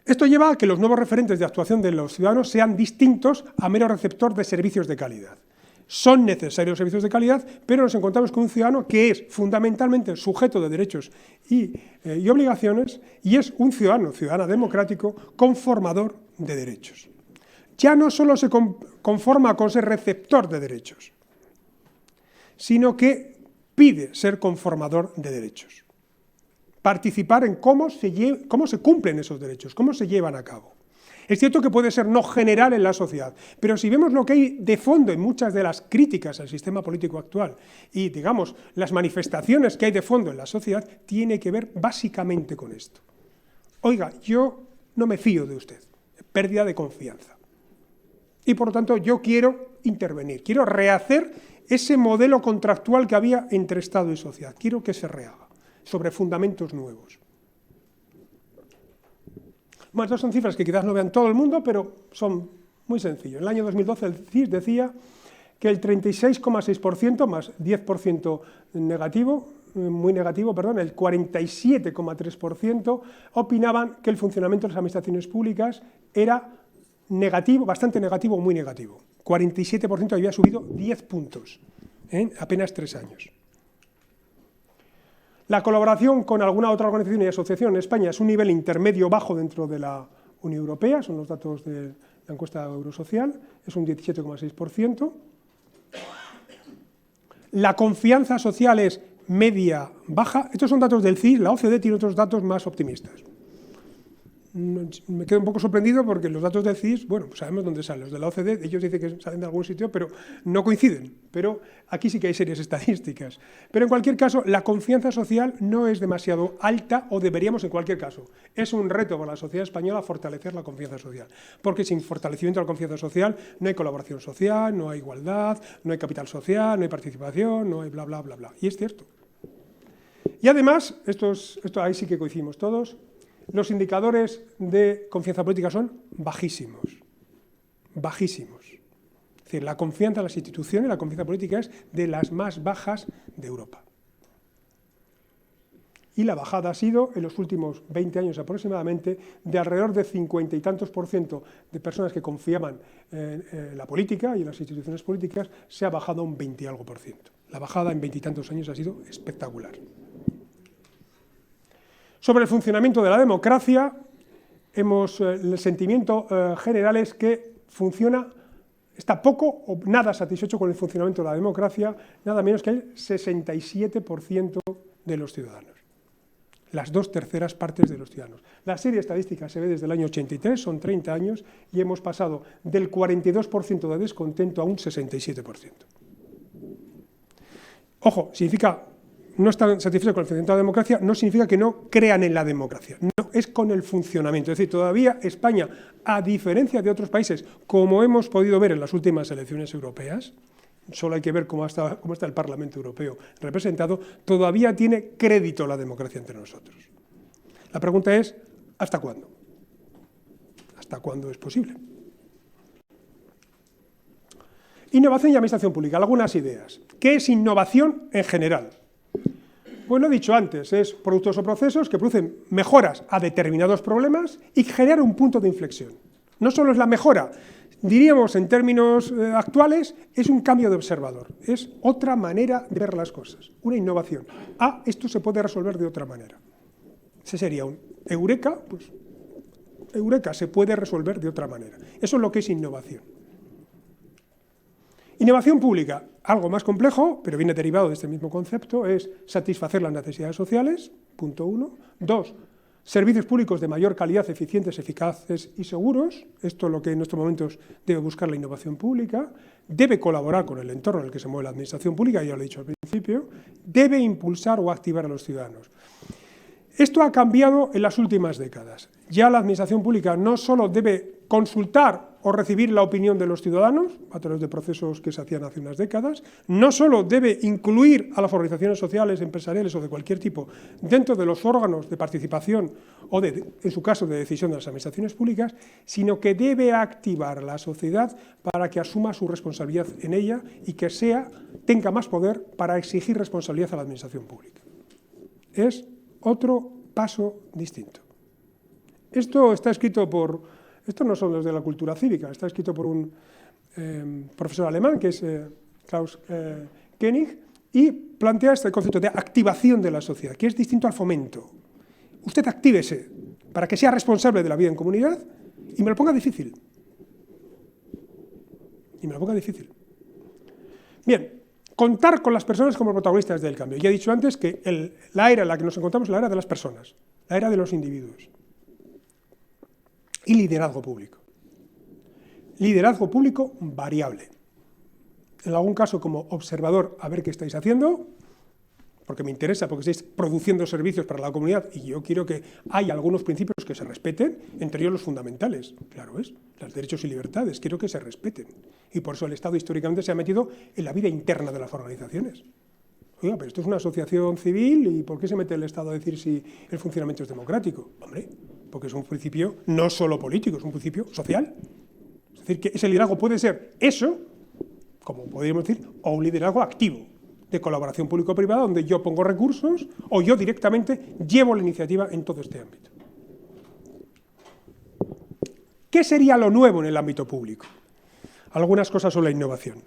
Esto lleva a que los nuevos referentes de actuación de los ciudadanos sean distintos a mero receptor de servicios de calidad. Son necesarios los servicios de calidad, pero nos encontramos con un ciudadano que es fundamentalmente sujeto de derechos y obligaciones y es un ciudadano democrático, conformador de derechos. Ya no solo se conforma con ser receptor de derechos, sino que pide ser conformador de derechos. Participar en cómo se cumplen esos derechos, cómo se llevan a cabo. Es cierto que puede ser no general en la sociedad, pero si vemos lo que hay de fondo en muchas de las críticas al sistema político actual y, digamos, las manifestaciones que hay de fondo en la sociedad, tiene que ver básicamente con esto. Oiga, yo no me fío de usted, pérdida de confianza. Y, por lo tanto, yo quiero intervenir, quiero rehacer ese modelo contractual que había entre Estado y sociedad. Quiero que se rehaga sobre fundamentos nuevos. Bueno, estas son cifras que quizás no vean todo el mundo, pero son muy sencillos. En el año 2012 el CIS decía que el 36,6% más 10% negativo, muy negativo, perdón, el 47,3% opinaban que el funcionamiento de las administraciones públicas era negativo, bastante negativo o muy negativo. 47% había subido 10 puntos en apenas 3 años. La colaboración con alguna otra organización y asociación en España es un nivel intermedio bajo dentro de la Unión Europea, son los datos de la encuesta Eurosocial, es un 17,6%. La confianza social es media-baja, estos son datos del CIS, la OCDE tiene otros datos más optimistas. Me quedo un poco sorprendido porque los datos del CIS, bueno, pues sabemos dónde salen. Los de la OCDE, ellos dicen que salen de algún sitio, pero no coinciden. Pero aquí sí que hay serias estadísticas. Pero en cualquier caso, la confianza social no es demasiado alta, o deberíamos en cualquier caso. Es un reto para la sociedad española fortalecer la confianza social. Porque sin fortalecimiento de la confianza social no hay colaboración social, no hay igualdad, no hay capital social, no hay participación, no hay bla, bla, bla, bla. Y es cierto. Y además, esto ahí sí que coincidimos todos, los indicadores de confianza política son bajísimos, bajísimos. Es decir, la confianza en las instituciones, la confianza política es de las más bajas de Europa. Y la bajada ha sido, en los últimos 20 años aproximadamente, de alrededor de 50 y tantos % de personas que confiaban en la política y en las instituciones políticas, se ha bajado a un 20 y algo %. La bajada en 20 y tantos años ha sido espectacular. Sobre el funcionamiento de la democracia, el sentimiento general es que está poco o nada satisfecho con el funcionamiento de la democracia, nada menos que el 67% de los ciudadanos. Las 2/3 partes de los ciudadanos. La serie estadística se ve desde el año 83, son 30 años, y hemos pasado del 42% de descontento a un 67%. Ojo, significa... No están satisfechos con el funcionamiento de la democracia, no significa que no crean en la democracia, no, es con el funcionamiento. Es decir, todavía España, a diferencia de otros países, como hemos podido ver en las últimas elecciones europeas, solo hay que ver cómo está el Parlamento Europeo representado, todavía tiene crédito la democracia entre nosotros. La pregunta es, ¿hasta cuándo? ¿Hasta cuándo es posible? Innovación y administración pública, algunas ideas. ¿Qué es innovación en general? Pues lo he dicho antes, es productos o procesos que producen mejoras a determinados problemas y generan un punto de inflexión. No solo es la mejora, diríamos en términos actuales, es un cambio de observador, es otra manera de ver las cosas, una innovación. Esto se puede resolver de otra manera. Ese sería un eureka, pues eureka, se puede resolver de otra manera. Eso es lo que es innovación. Innovación pública, algo más complejo, pero viene derivado de este mismo concepto, es satisfacer las necesidades sociales, punto 1. 2, servicios públicos de mayor calidad, eficientes, eficaces y seguros. Esto es lo que en estos momentos debe buscar la innovación pública. Debe colaborar con el entorno en el que se mueve la administración pública, ya lo he dicho al principio. Debe impulsar o activar a los ciudadanos. Esto ha cambiado en las últimas décadas. Ya la administración pública no solo debe consultar o recibir la opinión de los ciudadanos, a través de procesos que se hacían hace unas décadas, no solo debe incluir a las organizaciones sociales, empresariales o de cualquier tipo dentro de los órganos de participación o, en su caso, de decisión de las administraciones públicas, sino que debe activar a la sociedad para que asuma su responsabilidad en ella y que tenga más poder para exigir responsabilidad a la administración pública. Es otro paso distinto. Esto está escrito estos no son los de la cultura cívica, está escrito por un profesor alemán, que es Klaus Koenig, y plantea este concepto de activación de la sociedad, que es distinto al fomento. Usted actívese para que sea responsable de la vida en comunidad y me lo ponga difícil. Bien, contar con las personas como protagonistas del cambio. Ya he dicho antes que la era en la que nos encontramos es la era de las personas, la era de los individuos. Y liderazgo público. Liderazgo público variable. En algún caso como observador, a ver qué estáis haciendo, porque me interesa, porque estáis produciendo servicios para la comunidad y yo quiero que haya algunos principios que se respeten, entre ellos los fundamentales, claro es, los derechos y libertades, quiero que se respeten. Y por eso el Estado históricamente se ha metido en la vida interna de las organizaciones. Oiga, pero esto es una asociación civil y ¿por qué se mete el Estado a decir si el funcionamiento es democrático? Hombre, porque es un principio no solo político, es un principio social. Es decir, que ese liderazgo puede ser eso, como podríamos decir, o un liderazgo activo, de colaboración público-privada, donde yo pongo recursos o yo directamente llevo la iniciativa en todo este ámbito. ¿Qué sería lo nuevo en el ámbito público? Algunas cosas sobre la innovación.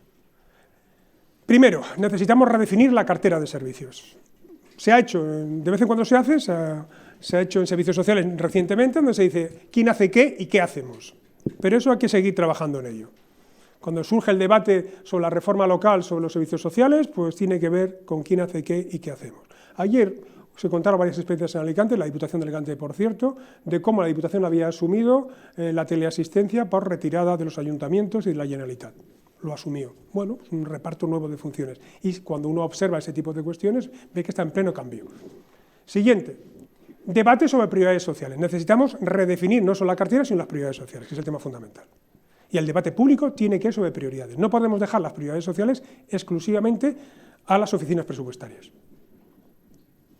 Primero, necesitamos redefinir la cartera de servicios. Se ha hecho, de vez en cuando se ha hecho en servicios sociales recientemente, donde se dice quién hace qué y qué hacemos. Pero eso hay que seguir trabajando en ello. Cuando surge el debate sobre la reforma local, sobre los servicios sociales, pues tiene que ver con quién hace qué y qué hacemos. Ayer se contaron varias experiencias en Alicante, la Diputación de Alicante, por cierto, de cómo la Diputación había asumido la teleasistencia por retirada de los ayuntamientos y de la Generalitat. Lo asumió. Bueno, es un reparto nuevo de funciones. Y cuando uno observa ese tipo de cuestiones, ve que está en pleno cambio. Siguiente. Debate sobre prioridades sociales. Necesitamos redefinir no solo la cartera, sino las prioridades sociales, que es el tema fundamental. Y el debate público tiene que ir sobre prioridades. No podemos dejar las prioridades sociales exclusivamente a las oficinas presupuestarias,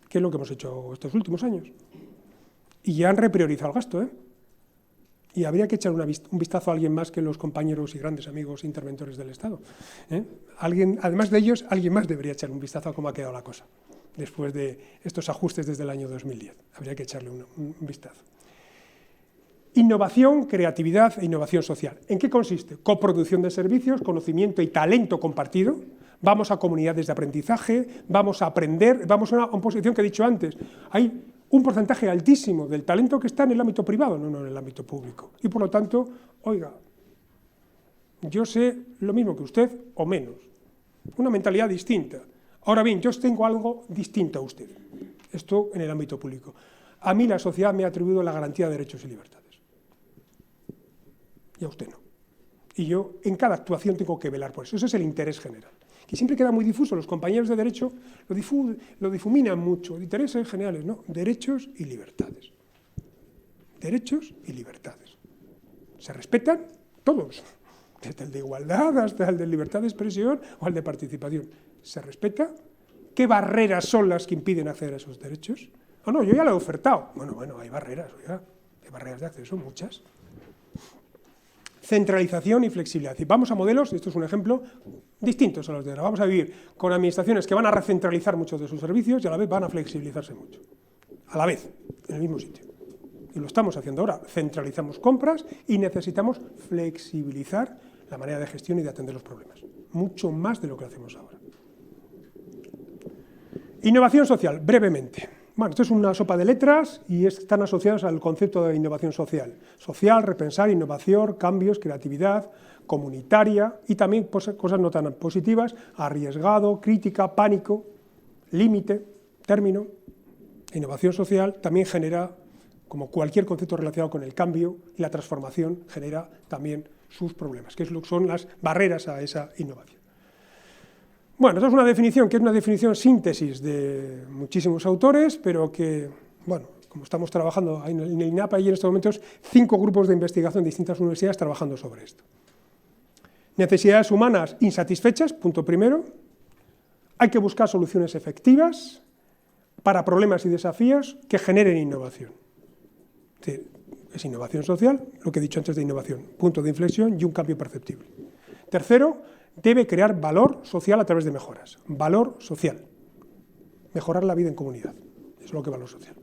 que es lo que hemos hecho estos últimos años. Y ya han repriorizado el gasto, ¿eh? Y habría que echar un vistazo a alguien más que los compañeros y grandes amigos interventores del Estado. Además de ellos, alguien más debería echar un vistazo a cómo ha quedado la cosa, después de estos ajustes desde el año 2010. Habría que echarle un vistazo. Innovación, creatividad e innovación social. ¿En qué consiste? Coproducción de servicios, conocimiento y talento compartido. Vamos a comunidades de aprendizaje, vamos a aprender, vamos a una posición que he dicho antes. Hay un porcentaje altísimo del talento que está en el ámbito privado, no en el ámbito público. Y por lo tanto, oiga, yo sé lo mismo que usted o menos. Una mentalidad distinta. Ahora bien, yo tengo algo distinto a usted. Esto en el ámbito público. A mí la sociedad me ha atribuido la garantía de derechos y libertades. Y a usted no. Y yo en cada actuación tengo que velar por eso. Ese es el interés general. Que siempre queda muy difuso. Los compañeros de derecho lo difuminan mucho. Intereses generales, no. Derechos y libertades. Derechos y libertades. Se respetan todos. desde el de igualdad hasta el de libertad de expresión o el de participación. ¿Se respeta? ¿Qué barreras son las que impiden acceder a esos derechos? No, yo ya lo he ofertado. Bueno, hay barreras, oiga, hay barreras de acceso, muchas. Centralización y flexibilidad. Y vamos a modelos, esto es un ejemplo, distintos a los de ahora. Vamos a vivir con administraciones que van a recentralizar muchos de sus servicios y a la vez van a flexibilizarse mucho. A la vez, en el mismo sitio. Y lo estamos haciendo ahora. Centralizamos compras y necesitamos flexibilizar la manera de gestión y de atender los problemas. Mucho más de lo que hacemos ahora. Innovación social, brevemente. Bueno, esto es una sopa de letras y están asociados al concepto de innovación social. Social, repensar, innovación, cambios, creatividad, comunitaria y también cosas no tan positivas, arriesgado, crítica, pánico, límite, término. Innovación social también genera, como cualquier concepto relacionado con el cambio y la transformación, genera también sus problemas, que son las barreras a esa innovación. Bueno, esto es una definición que es una definición síntesis de muchísimos autores, pero que, bueno, como estamos trabajando en el INAP, hay en estos momentos 5 grupos de investigación de distintas universidades trabajando sobre esto. Necesidades humanas insatisfechas, punto primero. Hay que buscar soluciones efectivas para problemas y desafíos que generen innovación. Es decir, es innovación social, lo que he dicho antes de innovación, punto de inflexión y un cambio perceptible. Tercero, debe crear valor social a través de mejoras. Valor social. Mejorar la vida en comunidad. Eso es lo que es valor social.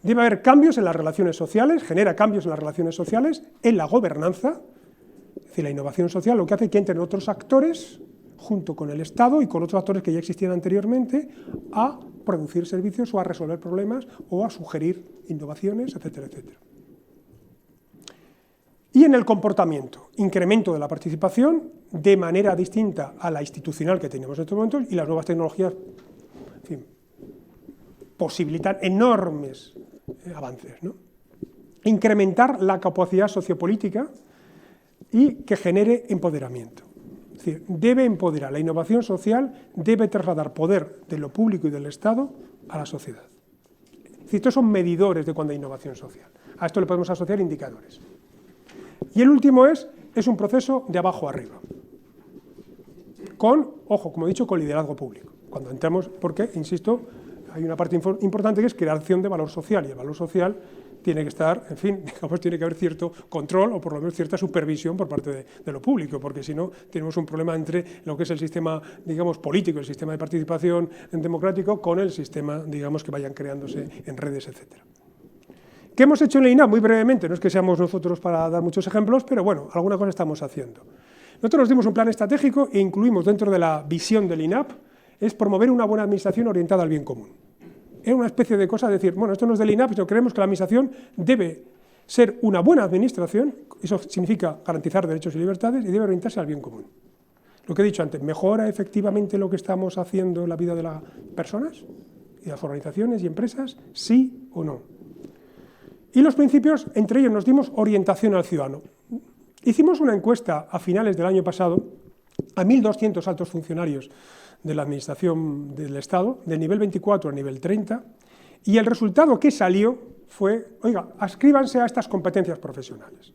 Debe haber cambios en las relaciones sociales, genera cambios en las relaciones sociales, en la gobernanza. Es decir, la innovación social lo que hace es que entren otros actores, junto con el Estado y con otros actores que ya existían anteriormente, a producir servicios o a resolver problemas o a sugerir innovaciones, etcétera, etcétera. Y en el comportamiento, incremento de la participación de manera distinta a la institucional que tenemos en estos momentos y las nuevas tecnologías, en fin, posibilitan enormes avances, ¿no? Incrementar la capacidad sociopolítica y que genere empoderamiento. Es decir, debe empoderar, la innovación social debe trasladar poder de lo público y del Estado a la sociedad. Es decir, estos son medidores de cuando hay innovación social. A esto le podemos asociar indicadores. Y el último es un proceso de abajo arriba, con, ojo, como he dicho, con liderazgo público. Cuando entramos, porque, insisto, hay una parte importante que es creación de valor social, y el valor social tiene que estar, en fin, digamos, tiene que haber cierto control o por lo menos cierta supervisión por parte de lo público, porque si no tenemos un problema entre lo que es el sistema, digamos, político, el sistema de participación democrático, con el sistema, digamos, que vayan creándose en redes, etcétera. ¿Qué hemos hecho en el INAP? Muy brevemente, no es que seamos nosotros para dar muchos ejemplos, pero bueno, alguna cosa estamos haciendo. Nosotros nos dimos un plan estratégico e incluimos dentro de la visión del INAP, es promover una buena administración orientada al bien común. Era una especie de cosa de decir, bueno, esto no es del INAP, pero creemos que la administración debe ser una buena administración, eso significa garantizar derechos y libertades, y debe orientarse al bien común. Lo que he dicho antes, ¿mejora efectivamente lo que estamos haciendo en la vida de las personas y de las organizaciones y empresas? ¿Sí o no? Y los principios, entre ellos nos dimos orientación al ciudadano. Hicimos una encuesta a finales del año pasado a 1.200 altos funcionarios de la Administración del Estado, del nivel 24 al nivel 30, y el resultado que salió fue, oiga, adscríbanse a estas competencias profesionales.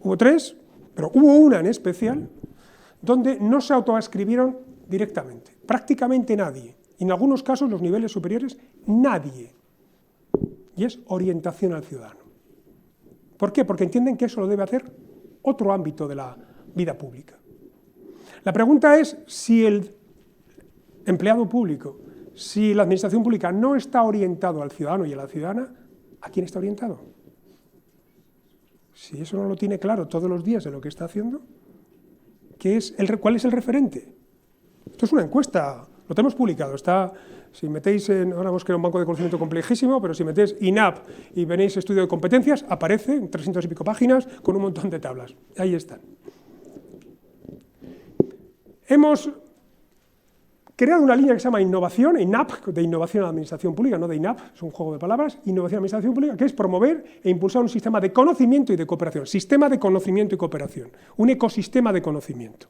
Hubo 3, pero hubo una en especial, donde no se autoadscribieron directamente, prácticamente nadie, y en algunos casos los niveles superiores, nadie. Y es orientación al ciudadano. ¿Por qué? Porque entienden que eso lo debe hacer otro ámbito de la vida pública. La pregunta es si el empleado público, si la administración pública no está orientado al ciudadano y a la ciudadana, ¿a quién está orientado? Si eso no lo tiene claro todos los días de lo que está haciendo, ¿cuál es el referente? Esto es una encuesta, lo tenemos publicado, está... Si metéis ahora hemos creado un banco de conocimiento complejísimo, pero si metéis INAP y venéis estudio de competencias, aparece en 300 y pico páginas con un montón de tablas. Ahí están. Hemos creado una línea que se llama innovación, INAP, de innovación a la administración pública, no de INAP, es un juego de palabras, innovación a la administración pública, que es promover e impulsar un sistema de conocimiento y de cooperación, sistema de conocimiento y cooperación, un ecosistema de conocimiento.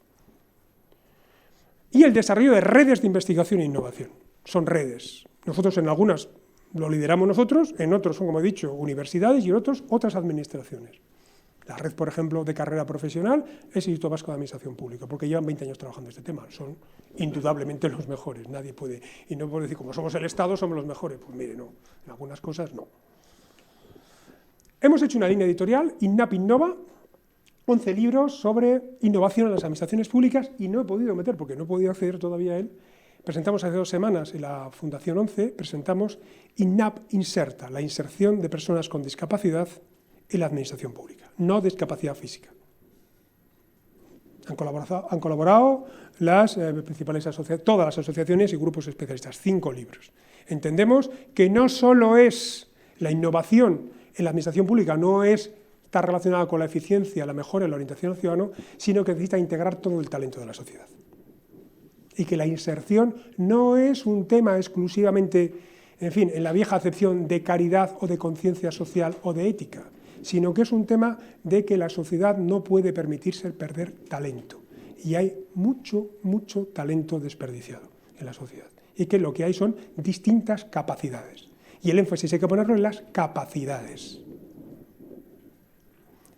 Y el desarrollo de redes de investigación e innovación. Son redes. Nosotros en algunas lo lideramos nosotros, en otros son, como he dicho, universidades y en otros, otras administraciones. La red, por ejemplo, de carrera profesional es el Instituto Vasco de Administración Pública, porque llevan 20 años trabajando este tema. Son indudablemente los mejores. Nadie puede, y no puedo decir, como somos el Estado, somos los mejores. Pues mire, no, en algunas cosas no. Hemos hecho una línea editorial, INNAP Innova, 11 libros sobre innovación en las administraciones públicas, y no he podido meter, porque no he podido acceder todavía a él. Presentamos hace 2 semanas en la Fundación 11, presentamos INNAP Inserta, la inserción de personas con discapacidad en la administración pública, no discapacidad física. Han colaborado las principales asociaciones, todas las asociaciones y grupos especialistas, 5 libros. Entendemos que no solo es la innovación en la administración pública, no está relacionada con la eficiencia, la mejora en la orientación al ciudadano, sino que necesita integrar todo el talento de la sociedad. Y que la inserción no es un tema exclusivamente, en fin, en la vieja acepción de caridad o de conciencia social o de ética, sino que es un tema de que la sociedad no puede permitirse perder talento. Y hay mucho talento desperdiciado en la sociedad. Y que lo que hay son distintas capacidades. Y el énfasis hay que ponerlo en las capacidades.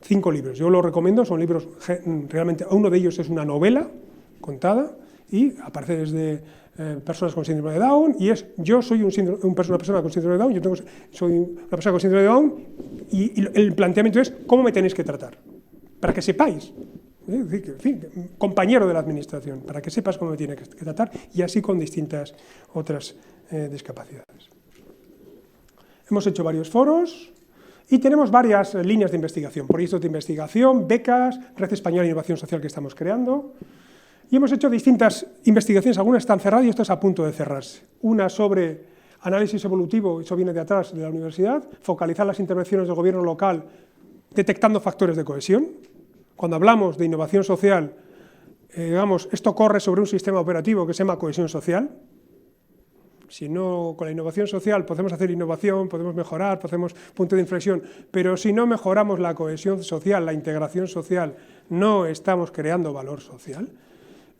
5 libros, yo los recomiendo, son libros realmente, uno de ellos es una novela contada, y aparece desde personas con síndrome de Down, y yo soy una persona con síndrome de Down, soy una persona con síndrome de Down, y el planteamiento es cómo me tenéis que tratar, para que sepáis, en fin, compañero de la administración, para que sepas cómo me tiene que tratar, y así con distintas otras discapacidades. Hemos hecho varios foros, y tenemos varias líneas de investigación, proyectos de investigación, becas, Red Española de Innovación Social que estamos creando. Y hemos hecho distintas investigaciones, algunas están cerradas y otras a punto de cerrarse. Una sobre análisis evolutivo, eso viene de atrás de la universidad, focalizar las intervenciones del gobierno local detectando factores de cohesión. Cuando hablamos de innovación social, esto corre sobre un sistema operativo que se llama cohesión social. Si no, con la innovación social podemos hacer innovación, podemos mejorar, podemos punto de inflexión, pero si no mejoramos la cohesión social, la integración social, no estamos creando valor social.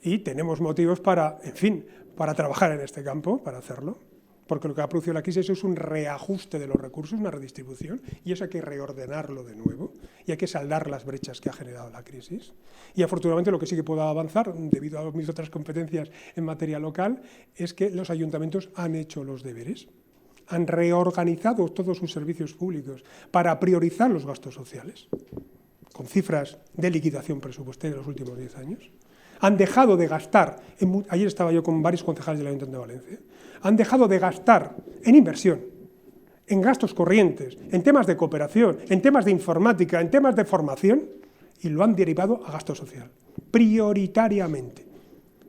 Y tenemos motivos para, en fin, para trabajar en este campo, para hacerlo, porque lo que ha producido la crisis es un reajuste de los recursos, una redistribución, y eso hay que reordenarlo de nuevo, y hay que saldar las brechas que ha generado la crisis. Y afortunadamente lo que sí que puedo avanzar, debido a mis otras competencias en materia local, es que los ayuntamientos han hecho los deberes, han reorganizado todos sus servicios públicos para priorizar los gastos sociales, con cifras de liquidación presupuestaria en los últimos 10 años. Han dejado de gastar, ayer estaba yo con varios concejales del Ayuntamiento de Valencia, han dejado de gastar en inversión, en gastos corrientes, en temas de cooperación, en temas de informática, en temas de formación, y lo han derivado a gasto social, prioritariamente,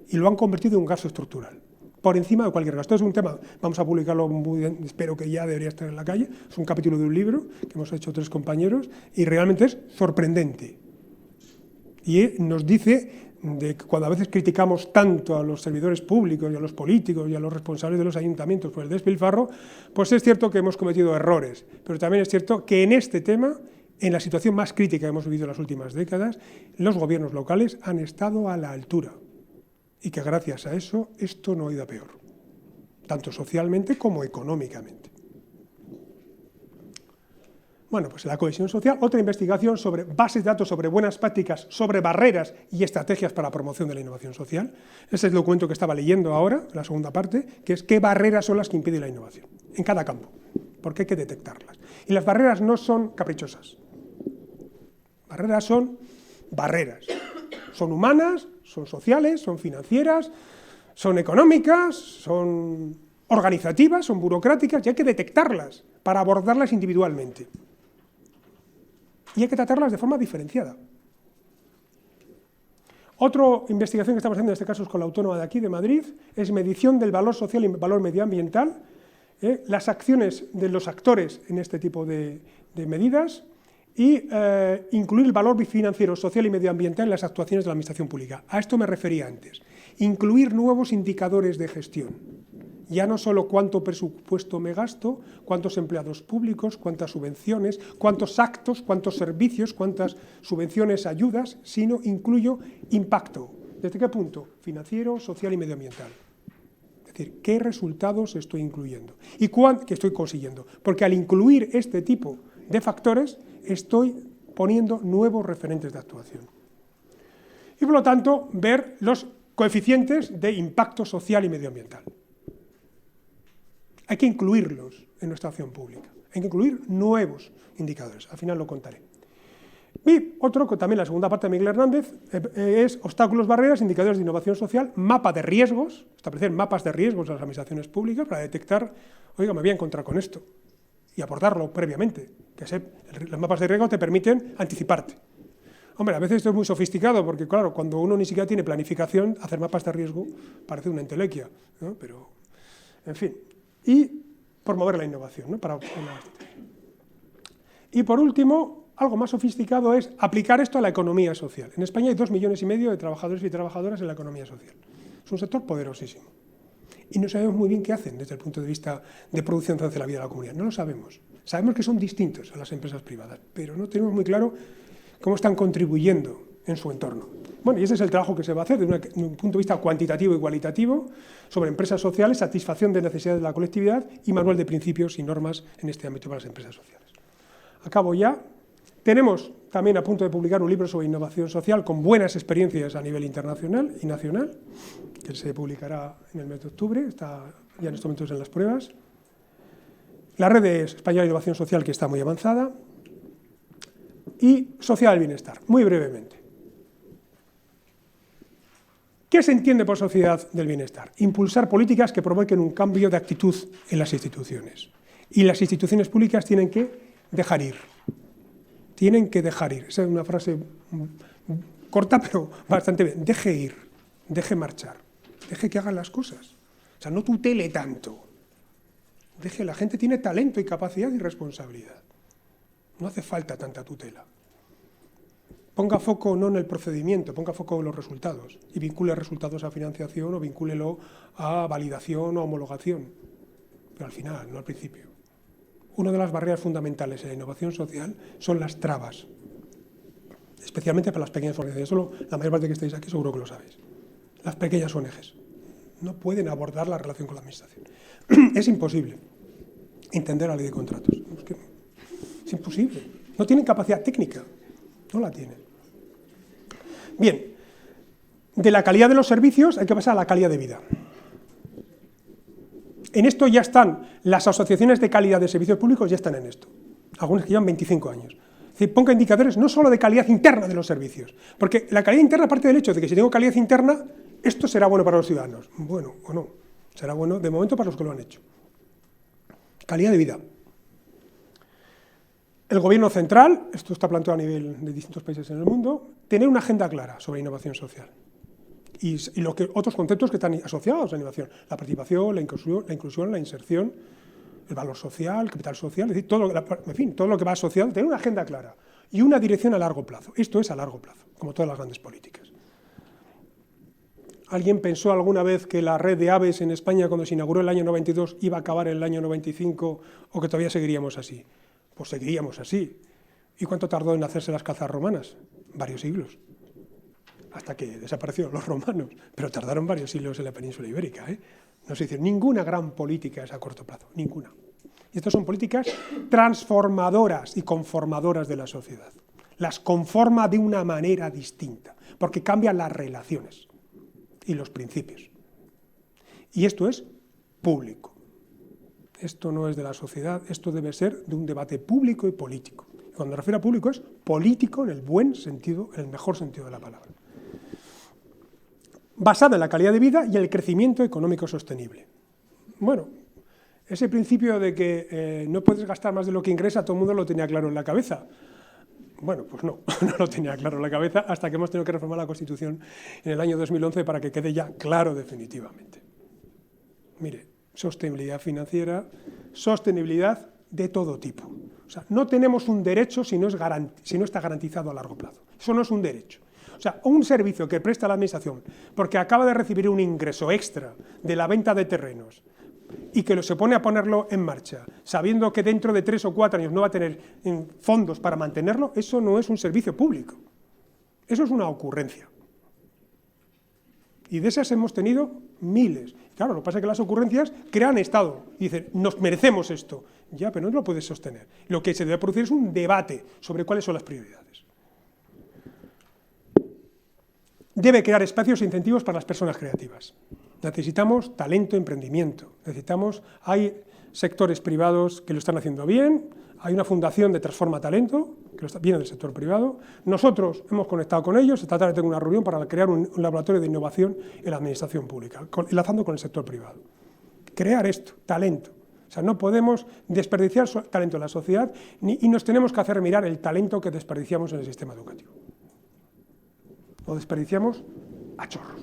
y lo han convertido en un gasto estructural, por encima de cualquier gasto. Es un tema, vamos a publicarlo muy bien, espero que ya debería estar en la calle, es un capítulo de un libro que hemos hecho 3 compañeros, y realmente es sorprendente. Y nos dice de que cuando a veces criticamos tanto a los servidores públicos y a los políticos y a los responsables de los ayuntamientos por el despilfarro, pues es cierto que hemos cometido errores, pero también es cierto que en este tema, en la situación más crítica que hemos vivido en las últimas décadas, los gobiernos locales han estado a la altura y que gracias a eso esto no ha ido a peor, tanto socialmente como económicamente. Bueno, pues la cohesión social, otra investigación sobre bases de datos, sobre buenas prácticas, sobre barreras y estrategias para la promoción de la innovación social. Ese es el documento que estaba leyendo ahora, la segunda parte, que es qué barreras son las que impiden la innovación, en cada campo, porque hay que detectarlas. Y las barreras no son caprichosas. Barreras son barreras. Son humanas, son sociales, son financieras, son económicas, son organizativas, son burocráticas, y hay que detectarlas para abordarlas individualmente. Y hay que tratarlas de forma diferenciada. Otra investigación que estamos haciendo, en este caso es con la Autónoma de aquí, de Madrid, es medición del valor social y valor medioambiental, las acciones de los actores en este tipo de medidas, y incluir el valor financiero, social y medioambiental en las actuaciones de la administración pública. A esto me refería antes. Incluir nuevos indicadores de gestión. Ya no solo cuánto presupuesto me gasto, cuántos empleados públicos, cuántas subvenciones, cuántos actos, cuántos servicios, cuántas subvenciones, ayudas, sino incluyo impacto. ¿Desde qué punto? Financiero, social y medioambiental. Es decir, ¿qué resultados estoy incluyendo? ¿Y qué estoy consiguiendo? Porque al incluir este tipo de factores, estoy poniendo nuevos referentes de actuación. Y por lo tanto, ver los coeficientes de impacto social y medioambiental. Hay que incluirlos en nuestra acción pública. Hay que incluir nuevos indicadores. Al final lo contaré. Y otro, también la segunda parte de Miguel Hernández, es obstáculos, barreras, indicadores de innovación social, mapa de riesgos, establecer mapas de riesgos a las administraciones públicas para detectar, oiga, me voy a encontrar con esto, y abordarlo previamente. Los mapas de riesgo te permiten anticiparte. Hombre, a veces esto es muy sofisticado, porque claro, cuando uno ni siquiera tiene planificación, hacer mapas de riesgo parece una entelequia, ¿no? Pero, en fin. Y promover la innovación, ¿no? Y por último, algo más sofisticado es aplicar esto a la economía social. En España hay 2,5 millones de trabajadores y trabajadoras en la economía social. Es un sector poderosísimo. Y no sabemos muy bien qué hacen desde el punto de vista de producción de la vida de la comunidad. No lo sabemos. Sabemos que son distintos a las empresas privadas, pero no tenemos muy claro cómo están contribuyendo en su entorno. Bueno, y ese es el trabajo que se va a hacer desde un punto de vista cuantitativo y cualitativo sobre empresas sociales, satisfacción de necesidades de la colectividad y manual de principios y normas en este ámbito para las empresas sociales. Acabo ya. Tenemos también a punto de publicar un libro sobre innovación social con buenas experiencias a nivel internacional y nacional, que se publicará en el mes de octubre, está ya en estos momentos en las pruebas. La red española de innovación social, que está muy avanzada. Y sociedad del bienestar, muy brevemente. ¿Qué se entiende por sociedad del bienestar? Impulsar políticas que provoquen un cambio de actitud en las instituciones. Y las instituciones públicas tienen que dejar ir. Tienen que dejar ir. Esa es una frase corta, pero bastante bien. Deje ir, deje marchar, deje que hagan las cosas. O sea, no tutele tanto. La gente tiene talento y capacidad y responsabilidad. No hace falta tanta tutela. Ponga foco no en el procedimiento, ponga foco en los resultados y vincule resultados a financiación o vincúlelo a validación o homologación, pero al final, no al principio. Una de las barreras fundamentales en la innovación social son las trabas, especialmente para las pequeñas organizaciones. Solo la mayor parte que estáis aquí seguro que lo sabéis. Las pequeñas ONGs no pueden abordar la relación con la administración. Es imposible entender la ley de contratos. Es imposible. No tienen capacidad técnica. No la tienen. Bien, de la calidad de los servicios hay que pasar a la calidad de vida. En esto ya están, las asociaciones de calidad de servicios públicos ya están en esto. Algunas que llevan 25 años. Es decir, ponga indicadores no solo de calidad interna de los servicios, porque la calidad interna parte del hecho de que si tengo calidad interna, esto será bueno para los ciudadanos. Bueno o no, será bueno de momento para los que lo han hecho. Calidad de vida. El gobierno central, esto está planteado a nivel de distintos países en el mundo, tiene una agenda clara sobre innovación social. Y lo que, otros conceptos que están asociados a la innovación, la participación, la inclusión, la inserción, el valor social, el capital social, es decir, todo lo que va asociado, tener una agenda clara y una dirección a largo plazo. Esto es a largo plazo, como todas las grandes políticas. ¿Alguien pensó alguna vez que la red de aves en España, cuando se inauguró en el año 92, iba a acabar en el año 95 o que todavía seguiríamos así? Pues seguiríamos así. ¿Y cuánto tardó en hacerse las calzas romanas? Varios siglos. Hasta que desaparecieron los romanos. Pero tardaron varios siglos en la península ibérica, ¿eh? No se hizo ninguna gran política a corto plazo. Ninguna. Y estas son políticas transformadoras y conformadoras de la sociedad. Las conforma de una manera distinta, porque cambian las relaciones y los principios. Y esto es público. Esto no es de la sociedad, esto debe ser de un debate público y político. Y cuando me refiero a público es político en el buen sentido, en el mejor sentido de la palabra. Basada en la calidad de vida y el crecimiento económico sostenible. Bueno, ese principio de que no puedes gastar más de lo que ingresa, todo el mundo lo tenía claro en la cabeza. Bueno, pues no, no lo tenía claro en la cabeza hasta que hemos tenido que reformar la Constitución en el año 2011 para que quede ya claro definitivamente. Mire, sostenibilidad financiera, sostenibilidad de todo tipo. O sea, no tenemos un derecho si no está garantizado a largo plazo. Eso no es un derecho. O sea, un servicio que presta la administración porque acaba de recibir un ingreso extra de la venta de terrenos y que se pone a ponerlo en marcha, sabiendo que dentro de 3 o 4 años no va a tener fondos para mantenerlo, eso no es un servicio público. Eso es una ocurrencia. Y de esas hemos tenido miles. Claro, lo que pasa es que las ocurrencias crean Estado. Y dicen, nos merecemos esto. Ya, pero no lo puedes sostener. Lo que se debe producir es un debate sobre cuáles son las prioridades. Debe crear espacios e incentivos para las personas creativas. Necesitamos talento, emprendimiento. Hay sectores privados que lo están haciendo bien, hay una fundación de Transforma Talento, que viene del sector privado. Nosotros hemos conectado con ellos, esta tarde tengo una reunión para crear un laboratorio de innovación en la administración pública, enlazando con el sector privado. Crear esto, talento. O sea, no podemos desperdiciar talento en la sociedad y nos tenemos que hacer mirar el talento que desperdiciamos en el sistema educativo. Lo desperdiciamos a chorros.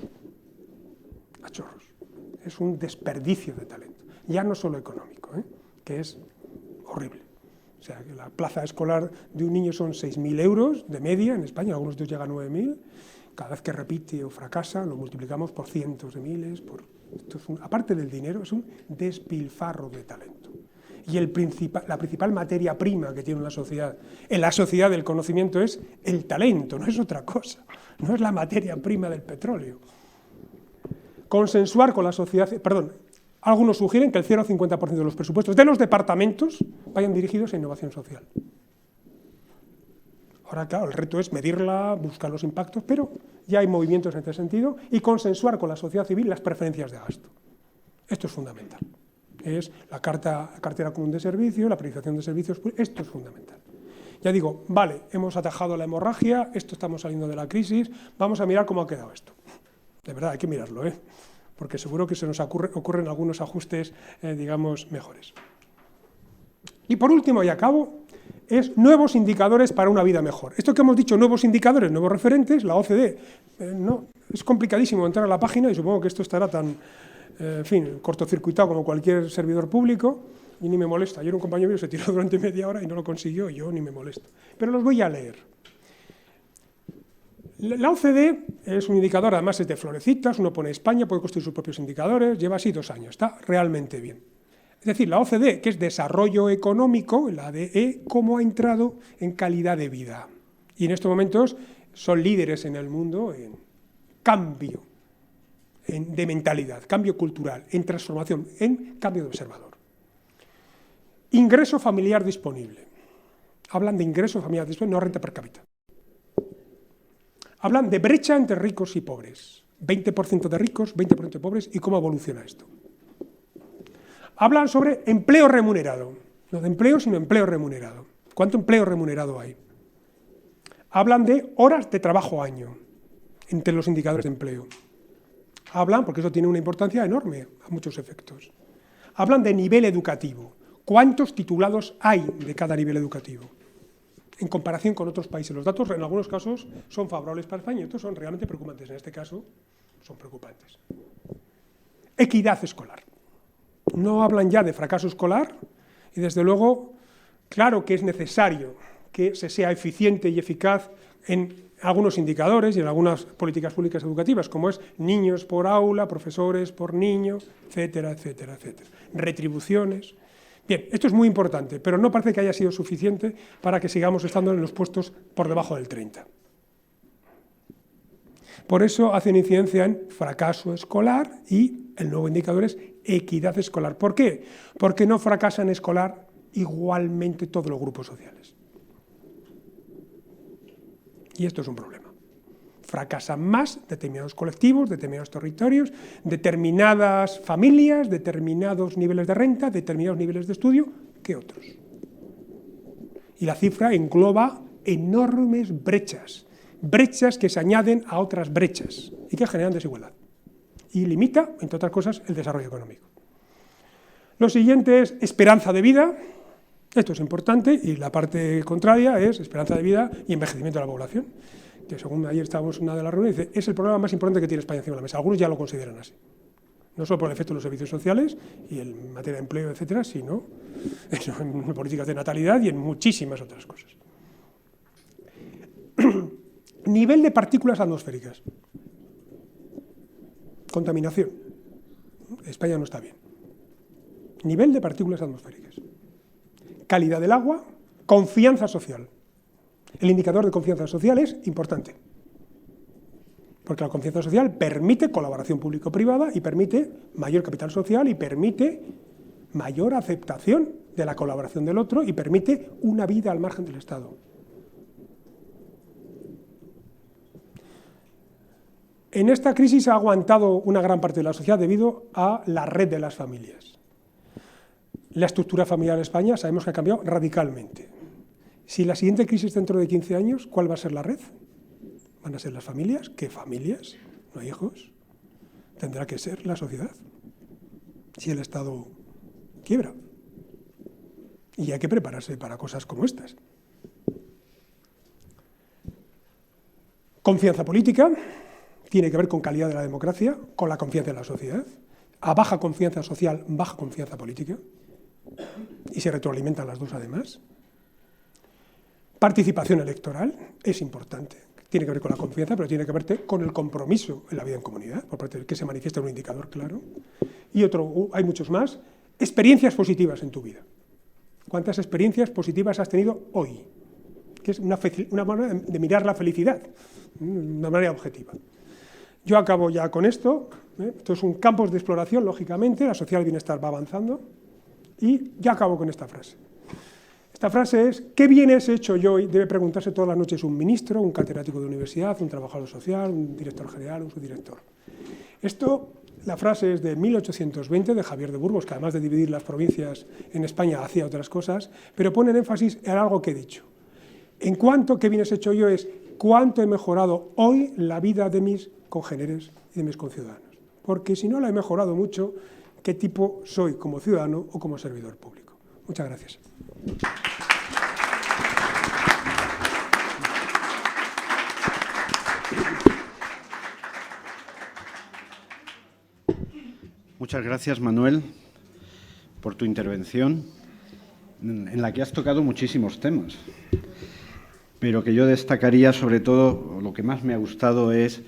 A chorros. Es un desperdicio de talento, ya no solo económico, que es horrible. O sea, que la plaza escolar de un niño son 6.000 euros de media en España, algunos de ellos llegan a 9.000, cada vez que repite o fracasa lo multiplicamos por cientos de miles, aparte del dinero, es un despilfarro de talento. Y la principal materia prima que tiene una sociedad, en la sociedad del conocimiento, es el talento, no es otra cosa, no es la materia prima del petróleo. Consensuar con la sociedad, algunos sugieren que el 0 al 50% de los presupuestos de los departamentos vayan dirigidos a innovación social. Ahora, claro, el reto es medirla, buscar los impactos, pero ya hay movimientos en este sentido, y consensuar con la sociedad civil las preferencias de gasto. Esto es fundamental. Es la cartera común de servicios, la priorización de servicios, esto es fundamental. Ya digo, vale, hemos atajado la hemorragia, estamos saliendo de la crisis, vamos a mirar cómo ha quedado esto. De verdad, hay que mirarlo, porque seguro que se nos ocurren algunos ajustes, digamos, mejores. Y por último, y acabo, es nuevos indicadores para una vida mejor. Esto que hemos dicho, nuevos indicadores, nuevos referentes, la OCDE, no, es complicadísimo entrar a la página y supongo que esto estará tan, cortocircuitado como cualquier servidor público, y ni me molesta. Ayer un compañero mío se tiró durante media hora y no lo consiguió, y yo ni me molesto. Pero los voy a leer. La OCDE es un indicador, además es de florecitas, uno pone España, puede construir sus propios indicadores, lleva así 2 años, está realmente bien. Es decir, la OCDE, que es desarrollo económico, la DE, cómo ha entrado en calidad de vida. Y en estos momentos son líderes en el mundo en cambio de mentalidad, cambio cultural, en transformación, en cambio de observador. Ingreso familiar disponible. Hablan de ingreso familiar disponible, no renta per cápita. Hablan de brecha entre ricos y pobres, 20% de ricos, 20% de pobres, y cómo evoluciona esto. Hablan sobre empleo remunerado, no de empleo, sino empleo remunerado. ¿Cuánto empleo remunerado hay? Hablan de horas de trabajo año, entre los indicadores de empleo. Hablan, porque eso tiene una importancia enorme a muchos efectos. Hablan de nivel educativo. ¿Cuántos titulados hay de cada nivel educativo? En comparación con otros países. Los datos en algunos casos son favorables para España y otros son realmente preocupantes. En este caso son preocupantes. Equidad escolar. No hablan ya de fracaso escolar y desde luego, claro que es necesario que se sea eficiente y eficaz en algunos indicadores y en algunas políticas públicas educativas, como es niños por aula, profesores por niño, etcétera, etcétera, etcétera. Retribuciones. Bien, esto es muy importante, pero no parece que haya sido suficiente para que sigamos estando en los puestos por debajo del 30. Por eso hacen incidencia en fracaso escolar y el nuevo indicador es equidad escolar. ¿Por qué? Porque no fracasan escolar igualmente todos los grupos sociales. Y esto es un problema. Fracasan más determinados colectivos, determinados territorios, determinadas familias, determinados niveles de renta, determinados niveles de estudio que otros. Y la cifra engloba enormes brechas, brechas que se añaden a otras brechas y que generan desigualdad. Y limita, entre otras cosas, el desarrollo económico. Lo siguiente es esperanza de vida. Esto es importante y la parte contraria es esperanza de vida y envejecimiento de la población, que según ayer estábamos en una de las reuniones, dice, es el problema más importante que tiene España encima de la mesa. Algunos ya lo consideran así. No solo por el efecto de los servicios sociales y en materia de empleo, etcétera, sino en políticas de natalidad y en muchísimas otras cosas. Nivel de partículas atmosféricas. Contaminación. España no está bien. Nivel de partículas atmosféricas. Calidad del agua, confianza social. El indicador de confianza social es importante, Porque la confianza social permite colaboración público-privada y permite mayor capital social y permite mayor aceptación de la colaboración del otro y permite una vida al margen del Estado. En esta crisis ha aguantado una gran parte de la sociedad debido a la red de las familias. La estructura familiar de España sabemos que ha cambiado radicalmente. Si la siguiente crisis dentro de 15 años, ¿cuál va a ser la red? ¿Van a ser las familias? ¿Qué familias? ¿No hay hijos? Tendrá que ser la sociedad, si el Estado quiebra. Y hay que prepararse para cosas como estas. Confianza política tiene que ver con calidad de la democracia, con la confianza en la sociedad. A baja confianza social, baja confianza política. Y se retroalimentan las dos además. Participación electoral es importante. Tiene que ver con la confianza, pero tiene que ver con el compromiso en la vida en comunidad, por parte del que se manifiesta un indicador claro. Y otro, hay muchos más, experiencias positivas en tu vida. ¿Cuántas experiencias positivas has tenido hoy? Que es una manera de mirar la felicidad, de una manera objetiva. Yo acabo ya con esto. Esto es un campo de exploración, lógicamente, la sociedad del bienestar va avanzando. Y ya acabo con esta frase. Esta frase es, ¿qué bienes he hecho yo hoy? Debe preguntarse todas las noches un ministro, un catedrático de universidad, un trabajador social, un director general, un subdirector. La frase es de 1820, de Javier de Burgos, que además de dividir las provincias en España hacía otras cosas, pero pone en énfasis en algo que he dicho. En cuanto ¿qué bienes he hecho yo? Es cuánto he mejorado hoy la vida de mis congéneres y de mis conciudadanos. Porque si no la he mejorado mucho, ¿qué tipo soy como ciudadano o como servidor público? Muchas gracias. Muchas gracias, Manuel, por tu intervención, en la que has tocado muchísimos temas, pero que yo destacaría sobre todo, lo que más me ha gustado es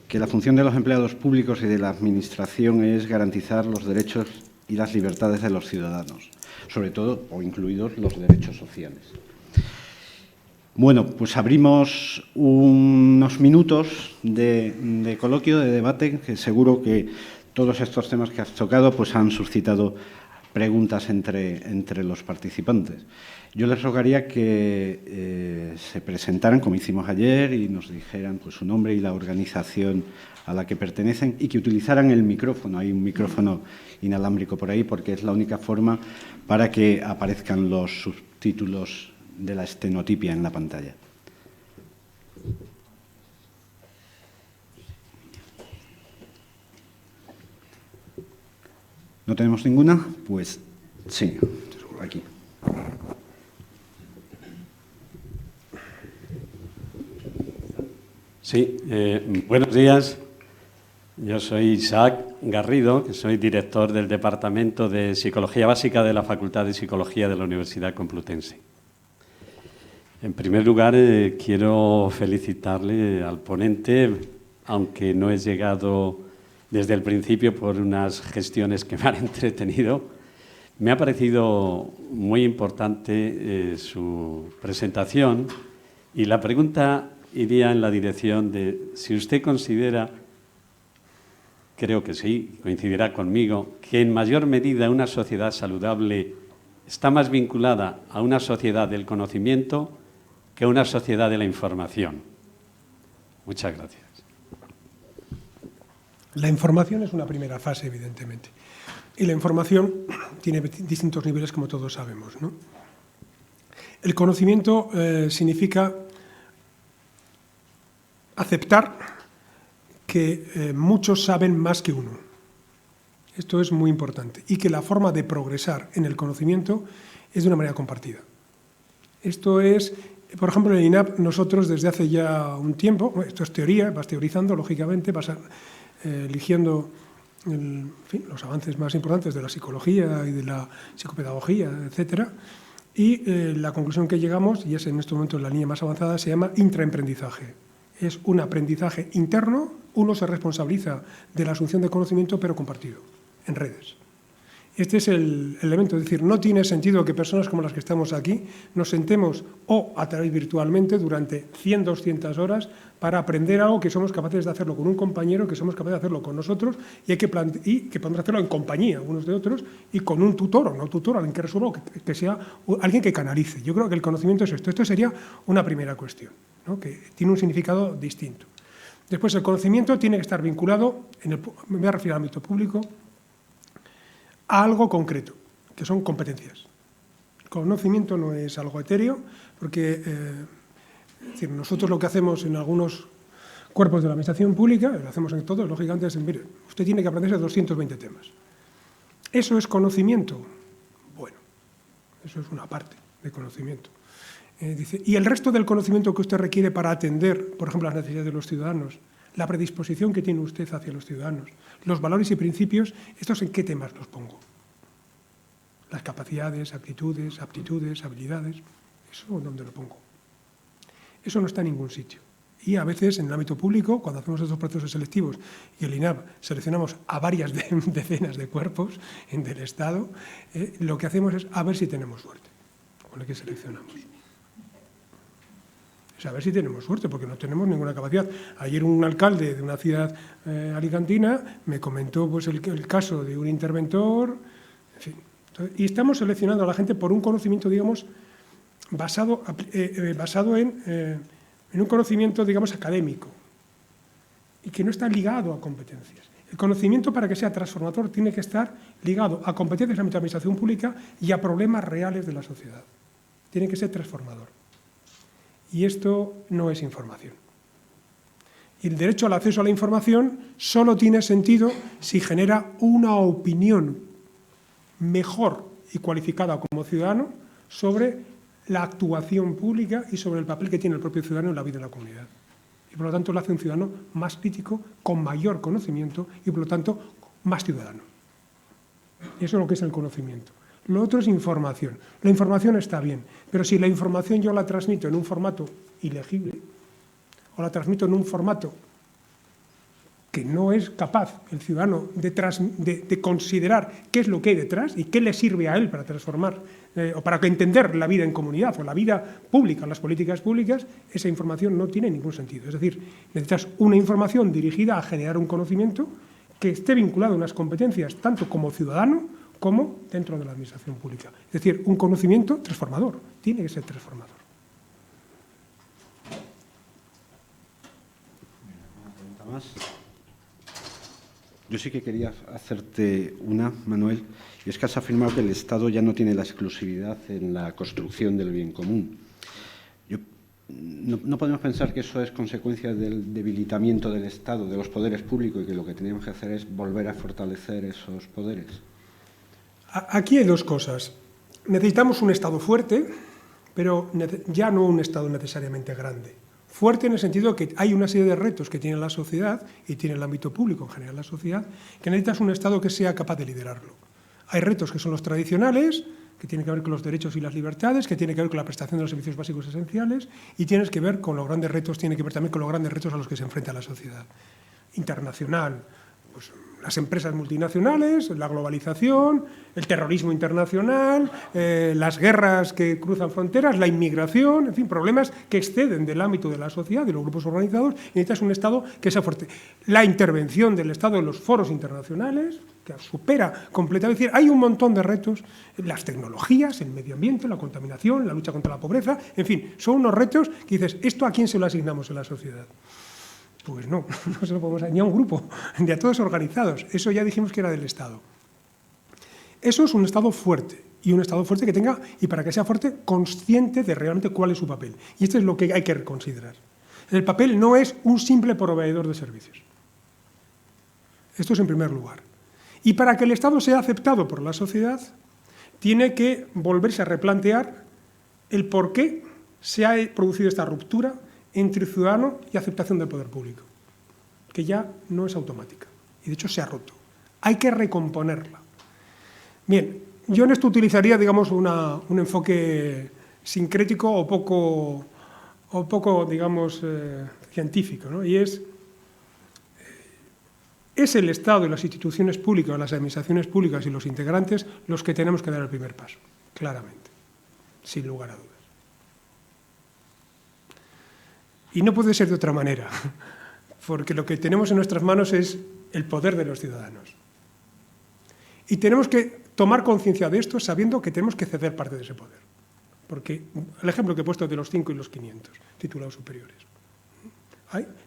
que la función de los empleados públicos y de la Administración es garantizar los derechos y las libertades de los ciudadanos, sobre todo, o incluidos, los derechos sociales. Bueno, pues abrimos unos minutos de coloquio, de debate, que seguro que todos estos temas que has tocado pues han suscitado preguntas entre los participantes. Yo les rogaría que se presentaran, como hicimos ayer, y nos dijeran pues, su nombre y la organización a la que pertenecen y que utilizaran el micrófono. Hay un micrófono inalámbrico por ahí porque es la única forma para que aparezcan los subtítulos de la estenotipia en la pantalla. ¿No tenemos ninguna? Pues sí, aquí. Sí, buenos días. Yo soy Isaac Garrido, que soy director del Departamento de Psicología Básica de la Facultad de Psicología de la Universidad Complutense. En primer lugar, quiero felicitarle al ponente, aunque no he llegado desde el principio por unas gestiones que me han entretenido. Me ha parecido muy importante su presentación y la pregunta iría en la dirección de si usted considera, creo que sí, coincidirá conmigo, que en mayor medida una sociedad saludable está más vinculada a una sociedad del conocimiento que a una sociedad de la información. Muchas gracias. La información es una primera fase, evidentemente. Y la información tiene distintos niveles, como todos sabemos, ¿no? El conocimiento significa aceptar que muchos saben más que uno. Esto es muy importante. Y que la forma de progresar en el conocimiento es de una manera compartida. Esto es, por ejemplo, en el INAP nosotros desde hace ya un tiempo, esto es teoría, vas teorizando, lógicamente, vas eligiendo los avances más importantes de la psicología y de la psicopedagogía, etcétera, y la conclusión que llegamos, y es en este momento la línea más avanzada, se llama intraemprendizaje. Es un aprendizaje interno, uno se responsabiliza de la asunción de conocimiento, pero compartido, en redes. Este es el elemento, es decir, no tiene sentido que personas como las que estamos aquí nos sentemos o a través virtualmente durante 100, 200 horas para aprender algo que somos capaces de hacerlo con un compañero, que somos capaces de hacerlo con nosotros y que podemos hacerlo en compañía unos de otros y con un tutor o no tutor, alguien que resuelva, que sea alguien que canalice. Yo creo que el conocimiento es esto. Esto sería una primera cuestión, ¿no? Que tiene un significado distinto. Después, el conocimiento tiene que estar vinculado, me voy a referir al ámbito público, a algo concreto, que son competencias. El conocimiento no es algo etéreo, porque es decir, nosotros lo que hacemos en algunos cuerpos de la administración pública, lo hacemos en todos, lógicamente, es, mire, usted tiene que aprenderse 220 temas. ¿Eso es conocimiento? Bueno, eso es una parte de conocimiento. Dice, y el resto del conocimiento que usted requiere para atender, por ejemplo, las necesidades de los ciudadanos, la predisposición que tiene usted hacia los ciudadanos, los valores y principios, ¿estos en qué temas los pongo? Las capacidades, aptitudes, habilidades, ¿eso dónde lo pongo? Eso no está en ningún sitio. Y a veces en el ámbito público, cuando hacemos estos procesos selectivos y el INAP seleccionamos a varias decenas de cuerpos del Estado, lo que hacemos es a ver si tenemos suerte con el que seleccionamos. A ver si tenemos suerte, porque no tenemos ninguna capacidad. Ayer un alcalde de una ciudad alicantina me comentó pues, el caso de un interventor, en fin. Y estamos seleccionando a la gente por un conocimiento, digamos, basado en un conocimiento, digamos, académico y que no está ligado a competencias. El conocimiento, para que sea transformador, tiene que estar ligado a competencias de la administración pública y a problemas reales de la sociedad. Tiene que ser transformador. Y esto no es información. Y el derecho al acceso a la información solo tiene sentido si genera una opinión mejor y cualificada como ciudadano sobre la actuación pública y sobre el papel que tiene el propio ciudadano en la vida de la comunidad. Y por lo tanto lo hace un ciudadano más crítico, con mayor conocimiento y por lo tanto más ciudadano. Y eso es lo que es el conocimiento. Lo otro es información. La información está bien, pero si la información yo la transmito en un formato ilegible o la transmito en un formato que no es capaz el ciudadano de considerar qué es lo que hay detrás y qué le sirve a él para transformar o para entender la vida en comunidad o la vida pública, las políticas públicas, esa información no tiene ningún sentido. Es decir, necesitas una información dirigida a generar un conocimiento que esté vinculado a unas competencias tanto como ciudadano como dentro de la administración pública. Es decir, un conocimiento transformador, tiene que ser transformador. ¿Una pregunta más? Yo sí que quería hacerte una, Manuel, y es que has afirmado que el Estado ya no tiene la exclusividad en la construcción del bien común. No podemos pensar que eso es consecuencia del debilitamiento del Estado, de los poderes públicos, y que lo que tenemos que hacer es volver a fortalecer esos poderes. Aquí hay dos cosas. Necesitamos un Estado fuerte, pero ya no un Estado necesariamente grande. Fuerte en el sentido que hay una serie de retos que tiene la sociedad y tiene el ámbito público en general la sociedad, que necesitas un Estado que sea capaz de liderarlo. Hay retos que son los tradicionales, que tienen que ver con los derechos y las libertades, que tienen que ver con la prestación de los servicios básicos esenciales y tienes que ver con los grandes retos, tiene que ver también con los grandes retos a los que se enfrenta la sociedad. Internacional, pues las empresas multinacionales, la globalización, el terrorismo internacional, las guerras que cruzan fronteras, la inmigración, en fin, problemas que exceden del ámbito de la sociedad, de los grupos organizados, y necesitas un Estado que sea fuerte. La intervención del Estado en los foros internacionales, que supera completamente, es decir, hay un montón de retos, las tecnologías, el medio ambiente, la contaminación, la lucha contra la pobreza, en fin, son unos retos que dices, ¿esto a quién se lo asignamos en la sociedad? Pues no se lo podemos ni a un grupo, ni a todos organizados. Eso ya dijimos que era del Estado. Eso es un Estado fuerte, y un Estado fuerte que tenga, y para que sea fuerte, consciente de realmente cuál es su papel. Y esto es lo que hay que reconsiderar. El papel no es un simple proveedor de servicios. Esto es en primer lugar. Y para que el Estado sea aceptado por la sociedad, tiene que volverse a replantear el por qué se ha producido esta ruptura entre ciudadano y aceptación del poder público, que ya no es automática, y de hecho se ha roto. Hay que recomponerla. Bien, yo en esto utilizaría, digamos, un enfoque sincrético o poco digamos, científico, ¿no? Y es, es el Estado y las instituciones públicas, las administraciones públicas y los integrantes los que tenemos que dar el primer paso, claramente, sin lugar a dudas. Y no puede ser de otra manera, porque lo que tenemos en nuestras manos es el poder de los ciudadanos. Y tenemos que tomar conciencia de esto sabiendo que tenemos que ceder parte de ese poder. Porque el ejemplo que he puesto de los 5 y los 500 titulados superiores.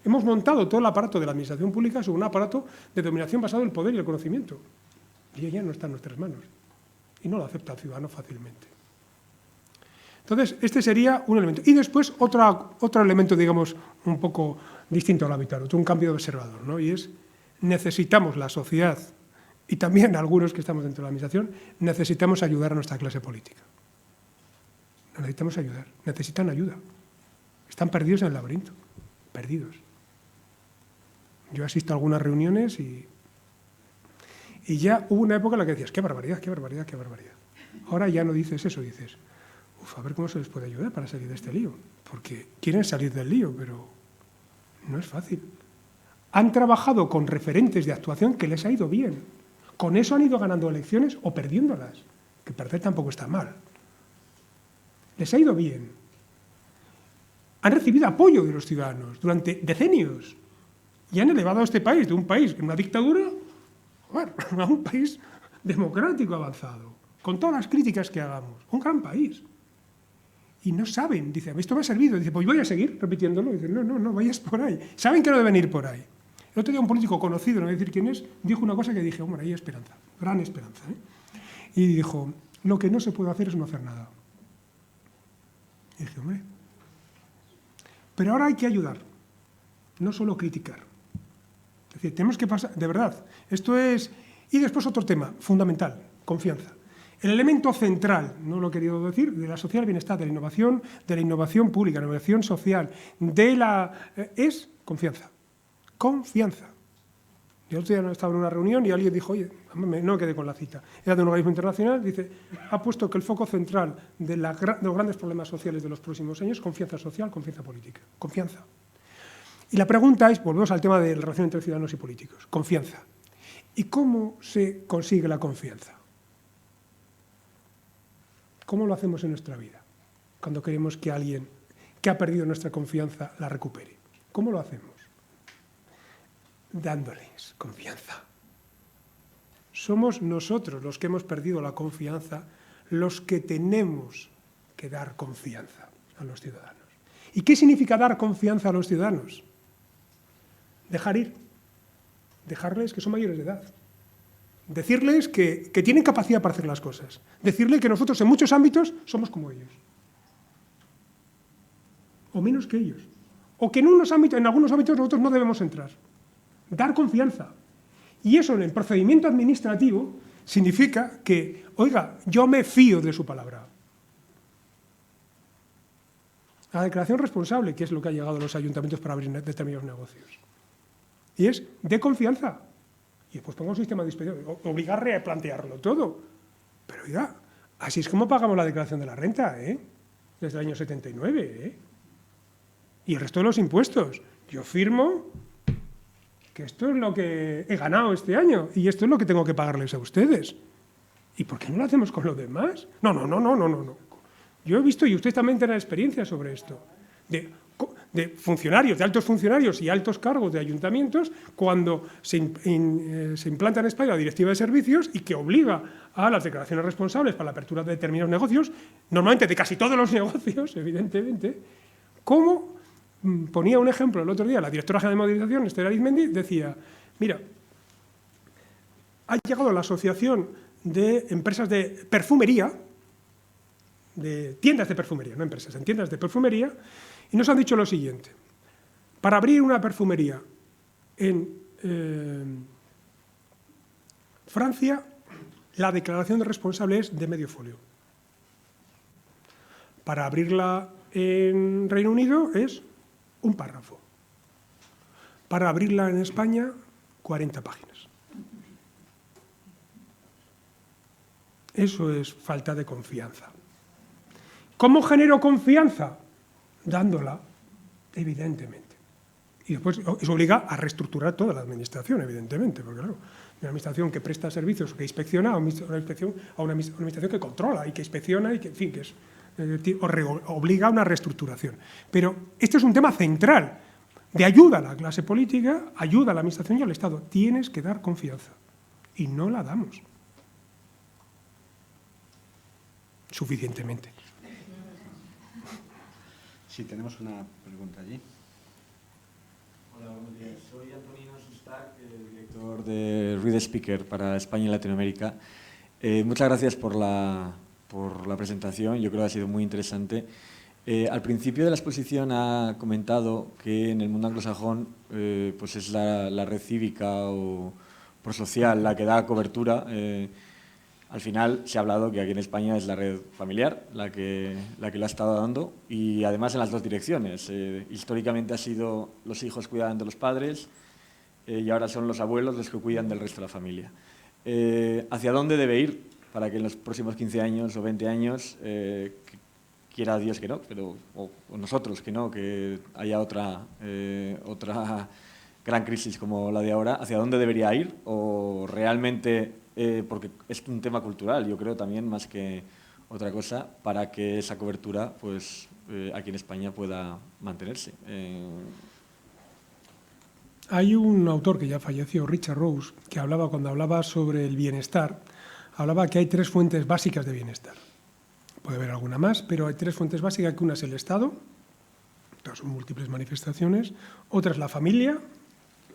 Hemos montado todo el aparato de la administración pública sobre un aparato de dominación basado en el poder y el conocimiento. Y ya no está en nuestras manos. Y no lo acepta el ciudadano fácilmente. Entonces, este sería un elemento. Y después, otro elemento, digamos, un poco distinto al habitual, un cambio de observador, ¿no? Y es, necesitamos la sociedad, y también algunos que estamos dentro de la administración, necesitamos ayudar a nuestra clase política. Necesitamos ayudar, necesitan ayuda. Están perdidos en el laberinto, perdidos. Yo asisto a algunas reuniones y ya hubo una época en la que decías, qué barbaridad, qué barbaridad, qué barbaridad. Ahora ya no dices eso, dices, a ver cómo se les puede ayudar para salir de este lío. Porque quieren salir del lío, pero no es fácil. Han trabajado con referentes de actuación que les ha ido bien. Con eso han ido ganando elecciones o perdiéndolas, que perder tampoco está mal. Les ha ido bien. Han recibido apoyo de los ciudadanos durante decenios y han elevado a este país, de un país en una dictadura, a un país democrático avanzado, con todas las críticas que hagamos, un gran país. Y no saben, dice, esto me ha servido, dice, pues voy a seguir repitiéndolo, dice, no vayas por ahí. Saben que no deben ir por ahí. El otro día un político conocido, no voy a decir quién es, dijo una cosa que dije, hombre, hay esperanza, gran esperanza. Y dijo, lo que no se puede hacer es no hacer nada. Y dije, hombre, pero ahora hay que ayudar, no solo criticar. Es decir, tenemos que pasar, de verdad, esto es... Y después otro tema, fundamental, confianza. El elemento central, no lo he querido decir, de la sociedad del bienestar, de la innovación pública, la innovación social, es confianza. Confianza. Yo el otro día estaba en una reunión y alguien dijo, oye, no me quedé con la cita, era de un organismo internacional, dice, ha puesto que el foco central de los grandes problemas sociales de los próximos años es confianza social, confianza política. Confianza. Y la pregunta es, volvemos al tema de la relación entre ciudadanos y políticos, confianza. ¿Y cómo se consigue la confianza? ¿Cómo lo hacemos en nuestra vida? Cuando queremos que alguien que ha perdido nuestra confianza la recupere. ¿Cómo lo hacemos? Dándoles confianza. Somos nosotros los que hemos perdido la confianza, los que tenemos que dar confianza a los ciudadanos. ¿Y qué significa dar confianza a los ciudadanos? Dejar ir. Dejarles que son mayores de edad. Decirles que tienen capacidad para hacer las cosas. Decirles que nosotros en muchos ámbitos somos como ellos. O menos que ellos. O que en algunos ámbitos nosotros no debemos entrar. Dar confianza. Y eso en el procedimiento administrativo significa que, oiga, yo me fío de su palabra. La declaración responsable, que es lo que ha llegado a los ayuntamientos para abrir determinados negocios. Y es de confianza. Y después pongo un sistema de inspección, obligar a replantearlo todo. Pero oiga, así es como pagamos la declaración de la renta, desde el año 79, y el resto de los impuestos. Yo firmo que esto es lo que he ganado este año y esto es lo que tengo que pagarles a ustedes. ¿Y por qué no lo hacemos con los demás? No. Yo he visto, y usted también tiene experiencia sobre esto, de funcionarios, de altos funcionarios y altos cargos de ayuntamientos, cuando se implanta en España la Directiva de Servicios y que obliga a las declaraciones responsables para la apertura de determinados negocios, normalmente de casi todos los negocios, evidentemente, como ponía un ejemplo el otro día, la directora general de Modernización, Esther Arizmendi, decía, mira, ha llegado la Asociación de Empresas de Perfumería, de tiendas de perfumería, no empresas, en tiendas de perfumería, y nos han dicho lo siguiente, para abrir una perfumería en Francia, la declaración de responsable es de medio folio. Para abrirla en Reino Unido es un párrafo. Para abrirla en España, 40 páginas. Eso es falta de confianza. ¿Cómo genero confianza? Dándola, evidentemente. Y después eso obliga a reestructurar toda la administración, evidentemente, porque claro, una administración que presta servicios, que inspecciona, a una administración que controla y que inspecciona y que, en fin, que es, obliga a una reestructuración. Pero este es un tema central de ayuda a la clase política, ayuda a la administración y al Estado. Tienes que dar confianza y no la damos suficientemente. Sí, tenemos una pregunta allí. Hola, buenos días. Soy Antonino Sustac, director de Read Speaker para España y Latinoamérica. Muchas gracias por la presentación, yo creo que ha sido muy interesante. Al principio de la exposición ha comentado que en el mundo anglosajón pues es la red cívica o prosocial la que da cobertura. Al final se ha hablado que aquí en España es la red familiar la que lo ha estado dando, y además en las dos direcciones. Históricamente ha sido los hijos cuidaban de los padres y ahora son los abuelos los que cuidan del resto de la familia. ¿Hacia dónde debe ir para que en los próximos 15 años o 20 años, quiera Dios que no, pero, o nosotros que no, que haya otra gran crisis como la de ahora, hacia dónde debería ir? O realmente, porque es un tema cultural, yo creo también, más que otra cosa, para que esa cobertura pues, aquí en España pueda mantenerse. Hay un autor que ya falleció, Richard Rose, que cuando hablaba sobre el bienestar, hablaba que hay 3 fuentes básicas de bienestar. Puede haber alguna más, pero hay 3 fuentes básicas, que una es el Estado, todas sus múltiples manifestaciones, otra es la familia,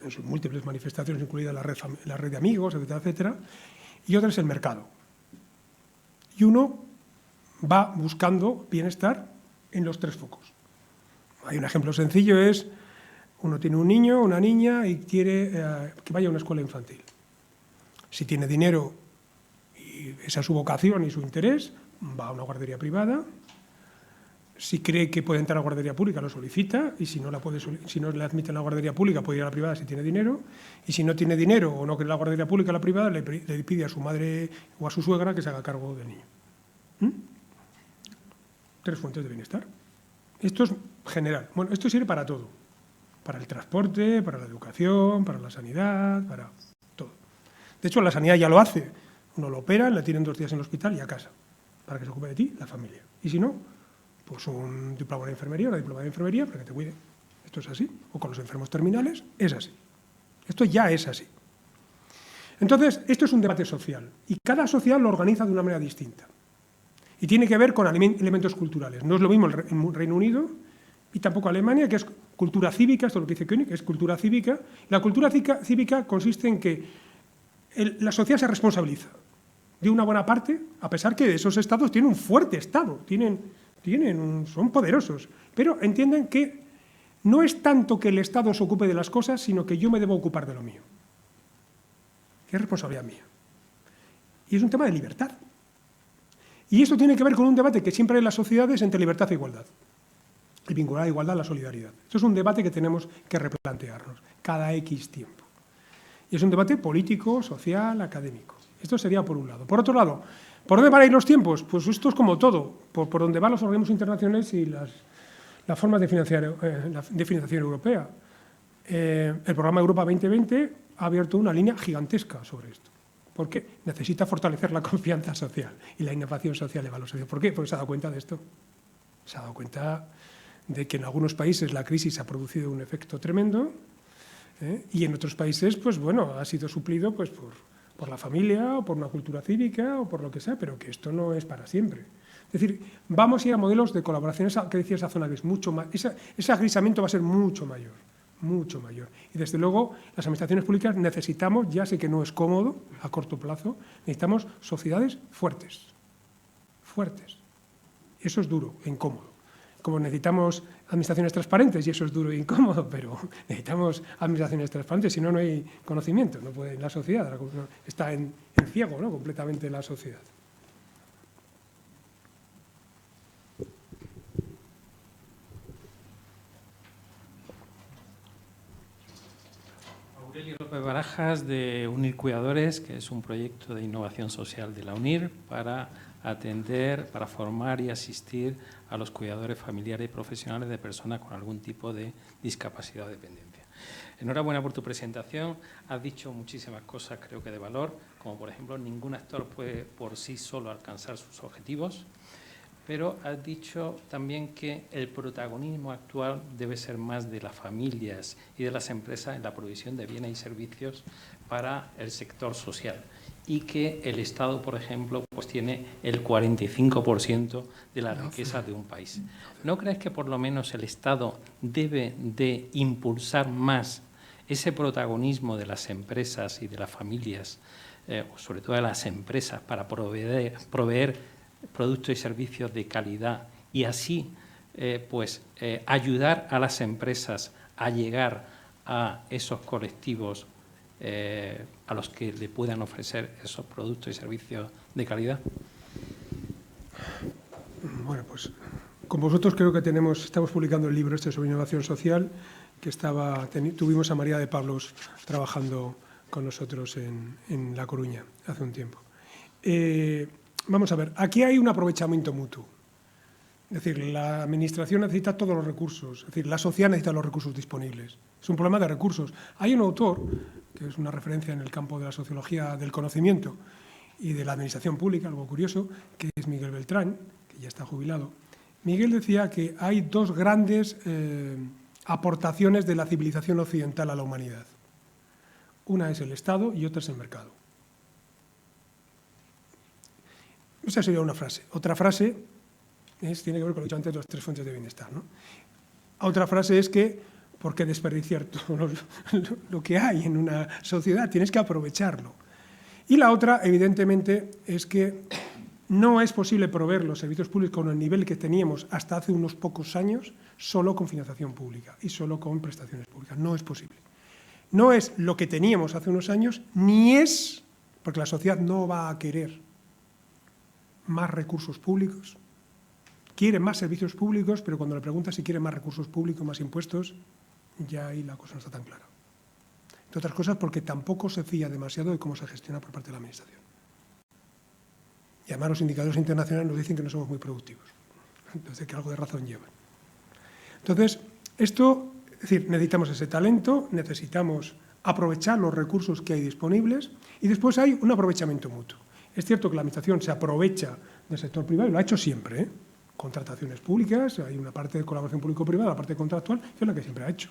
en sus múltiples manifestaciones, incluida la red de amigos, etcétera, etcétera, y otra es el mercado. Y uno va buscando bienestar en los 3 focos. Hay un ejemplo sencillo, es uno tiene un niño o una niña y quiere que vaya a una escuela infantil. Si tiene dinero y esa es su vocación y su interés, va a una guardería privada. Si cree que puede entrar a la guardería pública, lo solicita, y si no le admiten a la guardería pública, puede ir a la privada si tiene dinero, y si no tiene dinero o no quiere la guardería pública, la privada, le pide a su madre o a su suegra que se haga cargo del niño. 3 fuentes de bienestar. Esto es general. Bueno, esto sirve para todo. Para el transporte, para la educación, para la sanidad, para todo. De hecho, la sanidad ya lo hace. Uno lo opera, le tienen 2 días en el hospital y a casa, para que se ocupe de ti, la familia. Y si no, pues un diploma de enfermería, una diploma de enfermería para que te cuide. Esto es así. O con los enfermos terminales, es así. Esto ya es así. Entonces, esto es un debate social. Y cada sociedad lo organiza de una manera distinta. Y tiene que ver con elementos culturales. No es lo mismo el Reino Unido y tampoco Alemania, que es cultura cívica, esto es lo que dice Koenig, es cultura cívica. La cultura cívica consiste en que la sociedad se responsabiliza de una buena parte, a pesar que esos estados tienen un fuerte estado, son poderosos, pero entienden que no es tanto que el Estado se ocupe de las cosas, sino que yo me debo ocupar de lo mío. Es responsabilidad mía. Y es un tema de libertad. Y esto tiene que ver con un debate que siempre hay en las sociedades entre libertad e igualdad. Y vincular a igualdad a la solidaridad. Esto es un debate que tenemos que replantearnos cada X tiempo. Y es un debate político, social, académico. Esto sería por un lado. Por otro lado, ¿por dónde van a ir los tiempos? Pues esto es como todo, por donde van los organismos internacionales y las formas de financiación europea. El programa Europa 2020 ha abierto una línea gigantesca sobre esto, porque necesita fortalecer la confianza social y la innovación social y valor social. ¿Por qué? Porque se ha dado cuenta de esto. Se ha dado cuenta de que en algunos países la crisis ha producido un efecto tremendo, y en otros países, pues bueno, ha sido suplido pues por la familia o por una cultura cívica o por lo que sea, pero que esto no es para siempre. Es decir, vamos a ir a modelos de colaboración, que decía esa zona gris, mucho más, ese agrisamiento va a ser mucho mayor, mucho mayor. Y desde luego, las administraciones públicas necesitamos, ya sé que no es cómodo a corto plazo, necesitamos sociedades fuertes, fuertes. Eso es duro e incómodo. Como necesitamos administraciones transparentes, y eso es duro e incómodo, pero necesitamos administraciones transparentes, si no, no hay conocimiento, no puede, la sociedad está en ciego, ¿no?, completamente la sociedad. Aurelio López Barajas, de UNIR Cuidadores, que es un proyecto de innovación social de la UNIR para atender, para formar y asistir a los cuidadores familiares y profesionales de personas con algún tipo de discapacidad o dependencia. Enhorabuena por tu presentación. Has dicho muchísimas cosas, creo que de valor, como por ejemplo, ningún actor puede por sí solo alcanzar sus objetivos, pero has dicho también que el protagonismo actual debe ser más de las familias y de las empresas en la provisión de bienes y servicios para el sector social, y que el Estado, por ejemplo, pues tiene el 45% de la riqueza de un país. ¿No crees que por lo menos el Estado debe de impulsar más ese protagonismo de las empresas y de las familias, sobre todo de las empresas, para proveer productos y servicios de calidad y así ayudar a las empresas a llegar a esos colectivos a los que le puedan ofrecer esos productos y servicios de calidad? Bueno, pues con vosotros creo que estamos publicando el libro sobre innovación social, que tuvimos a María de Pablos trabajando con nosotros en La Coruña hace un tiempo. Vamos a ver, aquí hay un aprovechamiento mutuo. Es decir, la Administración necesita todos los recursos, es decir, la sociedad necesita los recursos disponibles. Es un problema de recursos. Hay un autor, que es una referencia en el campo de la sociología del conocimiento y de la administración pública, algo curioso, que es Miguel Beltrán, que ya está jubilado. Miguel decía que hay dos grandes aportaciones de la civilización occidental a la humanidad. Una es el Estado y otra es el mercado. Esa sería una frase. Otra frase tiene que ver con lo que he dicho antes de las 3 fuentes de bienestar, ¿no? Otra frase es que, ¿por qué desperdiciar todo lo que hay en una sociedad? Tienes que aprovecharlo. Y la otra, evidentemente, es que no es posible proveer los servicios públicos con el nivel que teníamos hasta hace unos pocos años solo con financiación pública y solo con prestaciones públicas. No es posible. No es lo que teníamos hace unos años, ni es, porque la sociedad no va a querer más recursos públicos, quiere más servicios públicos, pero cuando le preguntas si quiere más recursos públicos, más impuestos, ya ahí la cosa no está tan clara. Entre otras cosas porque tampoco se fía demasiado de cómo se gestiona por parte de la Administración. Y además los indicadores internacionales nos dicen que no somos muy productivos. Entonces, que algo de razón llevan. Entonces, es decir, necesitamos ese talento, necesitamos aprovechar los recursos que hay disponibles y después hay un aprovechamiento mutuo. Es cierto que la Administración se aprovecha del sector privado y lo ha hecho siempre, contrataciones públicas, hay una parte de colaboración público-privada, la parte contractual, que es la que siempre ha hecho.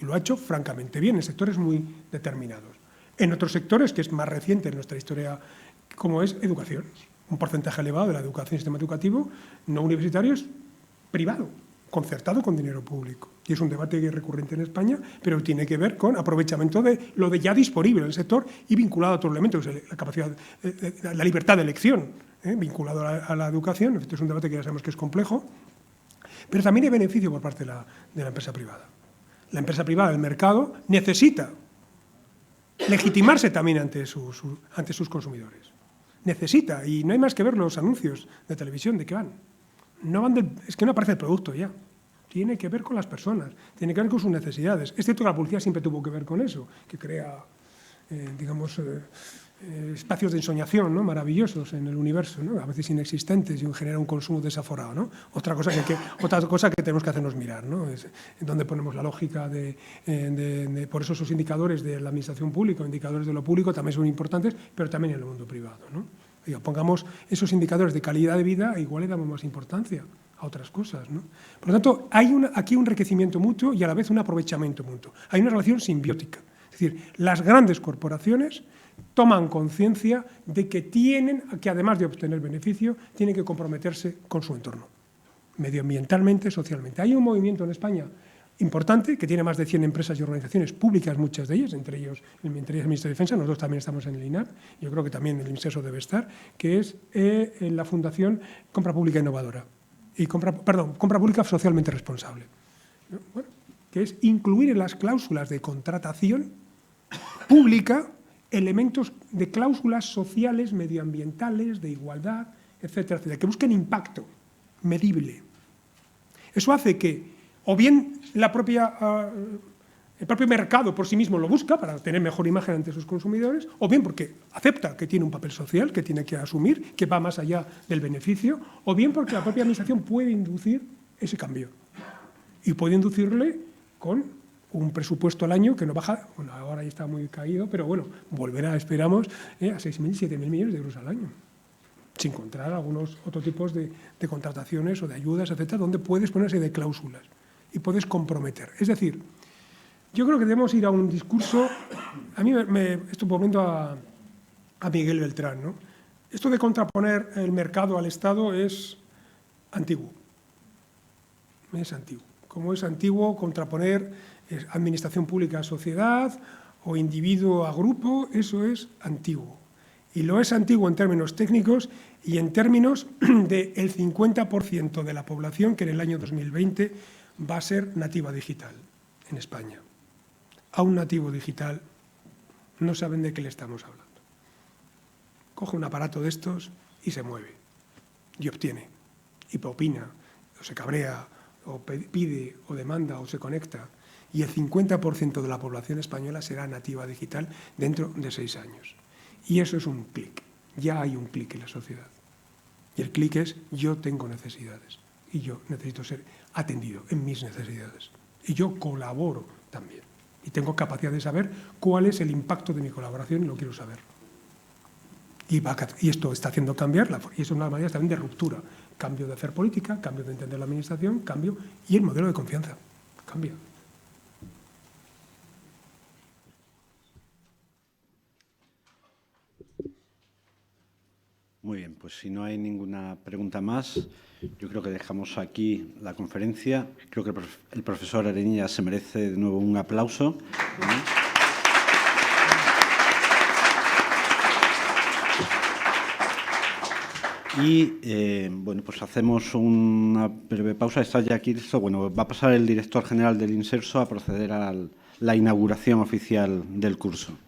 Y lo ha hecho francamente bien, en sectores muy determinados. En otros sectores, que es más reciente en nuestra historia, como es educación. Un porcentaje elevado de la educación y sistema educativo no universitario es privado, concertado con dinero público. Y es un debate recurrente en España, pero tiene que ver con aprovechamiento de lo de ya disponible en el sector y vinculado a otros elementos, la capacidad, la libertad de elección, vinculado a la educación. Este es un debate que ya sabemos que es complejo, pero también hay beneficio por parte de la empresa privada. La empresa privada, el mercado, necesita legitimarse también ante sus consumidores. Necesita, y no hay más que ver los anuncios de televisión de qué van. Es que no aparece el producto ya. Tiene que ver con las personas, tiene que ver con sus necesidades. Es cierto que la publicidad siempre tuvo que ver con eso, que crea, espacios de ensoñación, ¿no?, maravillosos en el universo, ¿no?, a veces inexistentes, y genera un consumo desaforado, ¿no? Otra cosa que tenemos que hacernos mirar, ¿no?, es en dónde ponemos la lógica por eso esos indicadores de la administración pública, indicadores de lo público también son importantes, pero también en el mundo privado, ¿no? Pongamos esos indicadores de calidad de vida, igual le damos más importancia a otras cosas, ¿no? Por lo tanto, hay aquí un enriquecimiento mutuo y a la vez un aprovechamiento mutuo. Hay una relación simbiótica. Es decir, las grandes corporaciones toman conciencia de que además de obtener beneficio, tienen que comprometerse con su entorno, medioambientalmente, socialmente. Hay un movimiento en España importante, que tiene más de 100 empresas y organizaciones públicas, muchas de ellas, entre ellas el Ministerio de Defensa, nosotros también estamos en el INAP, yo creo que también el INSESO debe estar, que es la Fundación Compra Pública Innovadora, Compra Pública Socialmente Responsable, ¿no? Bueno, que es incluir en las cláusulas de contratación pública elementos de cláusulas sociales, medioambientales, de igualdad, etcétera, etcétera, que busquen impacto medible. Eso hace que o bien el propio mercado por sí mismo lo busca para tener mejor imagen ante sus consumidores, o bien porque acepta que tiene un papel social que tiene que asumir, que va más allá del beneficio, o bien porque la propia administración puede inducir ese cambio. Y puede inducirle con un presupuesto al año que no baja, bueno, ahora ya está muy caído, pero bueno, volverá, esperamos, a 6.000, 7.000 millones de euros al año, sin contar algunos otros tipos de contrataciones o de ayudas, etcétera, donde puedes ponerse de cláusulas y puedes comprometer. Es decir, yo creo que debemos ir a un discurso, a mí esto poniendo a Miguel Beltrán, ¿no? Esto de contraponer el mercado al Estado es antiguo. Es antiguo. Como es antiguo contraponer administración pública a sociedad o individuo a grupo, eso es antiguo. Y lo es antiguo en términos técnicos y en términos del 50% de la población que en el año 2020 va a ser nativa digital en España. A un nativo digital no saben de qué le estamos hablando. Coge un aparato de estos y se mueve y obtiene, y opina, o se cabrea, o pide, o demanda, o se conecta. Y el 50% de la población española será nativa digital dentro de 6 años. Y eso es un clic. Ya hay un clic en la sociedad. Y el clic es: yo tengo necesidades y yo necesito ser atendido en mis necesidades. Y yo colaboro también. Y tengo capacidad de saber cuál es el impacto de mi colaboración y lo quiero saber. Y esto está haciendo cambiar, y es una manera también de ruptura. Cambio de hacer política, cambio de entender la administración, cambio, y el modelo de confianza cambia. Muy bien, pues si no hay ninguna pregunta más, yo creo que dejamos aquí la conferencia. Creo que el profesor Areñilla se merece de nuevo un aplauso. Y, bueno, pues hacemos una breve pausa. Está ya aquí listo. Bueno, va a pasar el director general del INSERSO a proceder a la inauguración oficial del curso.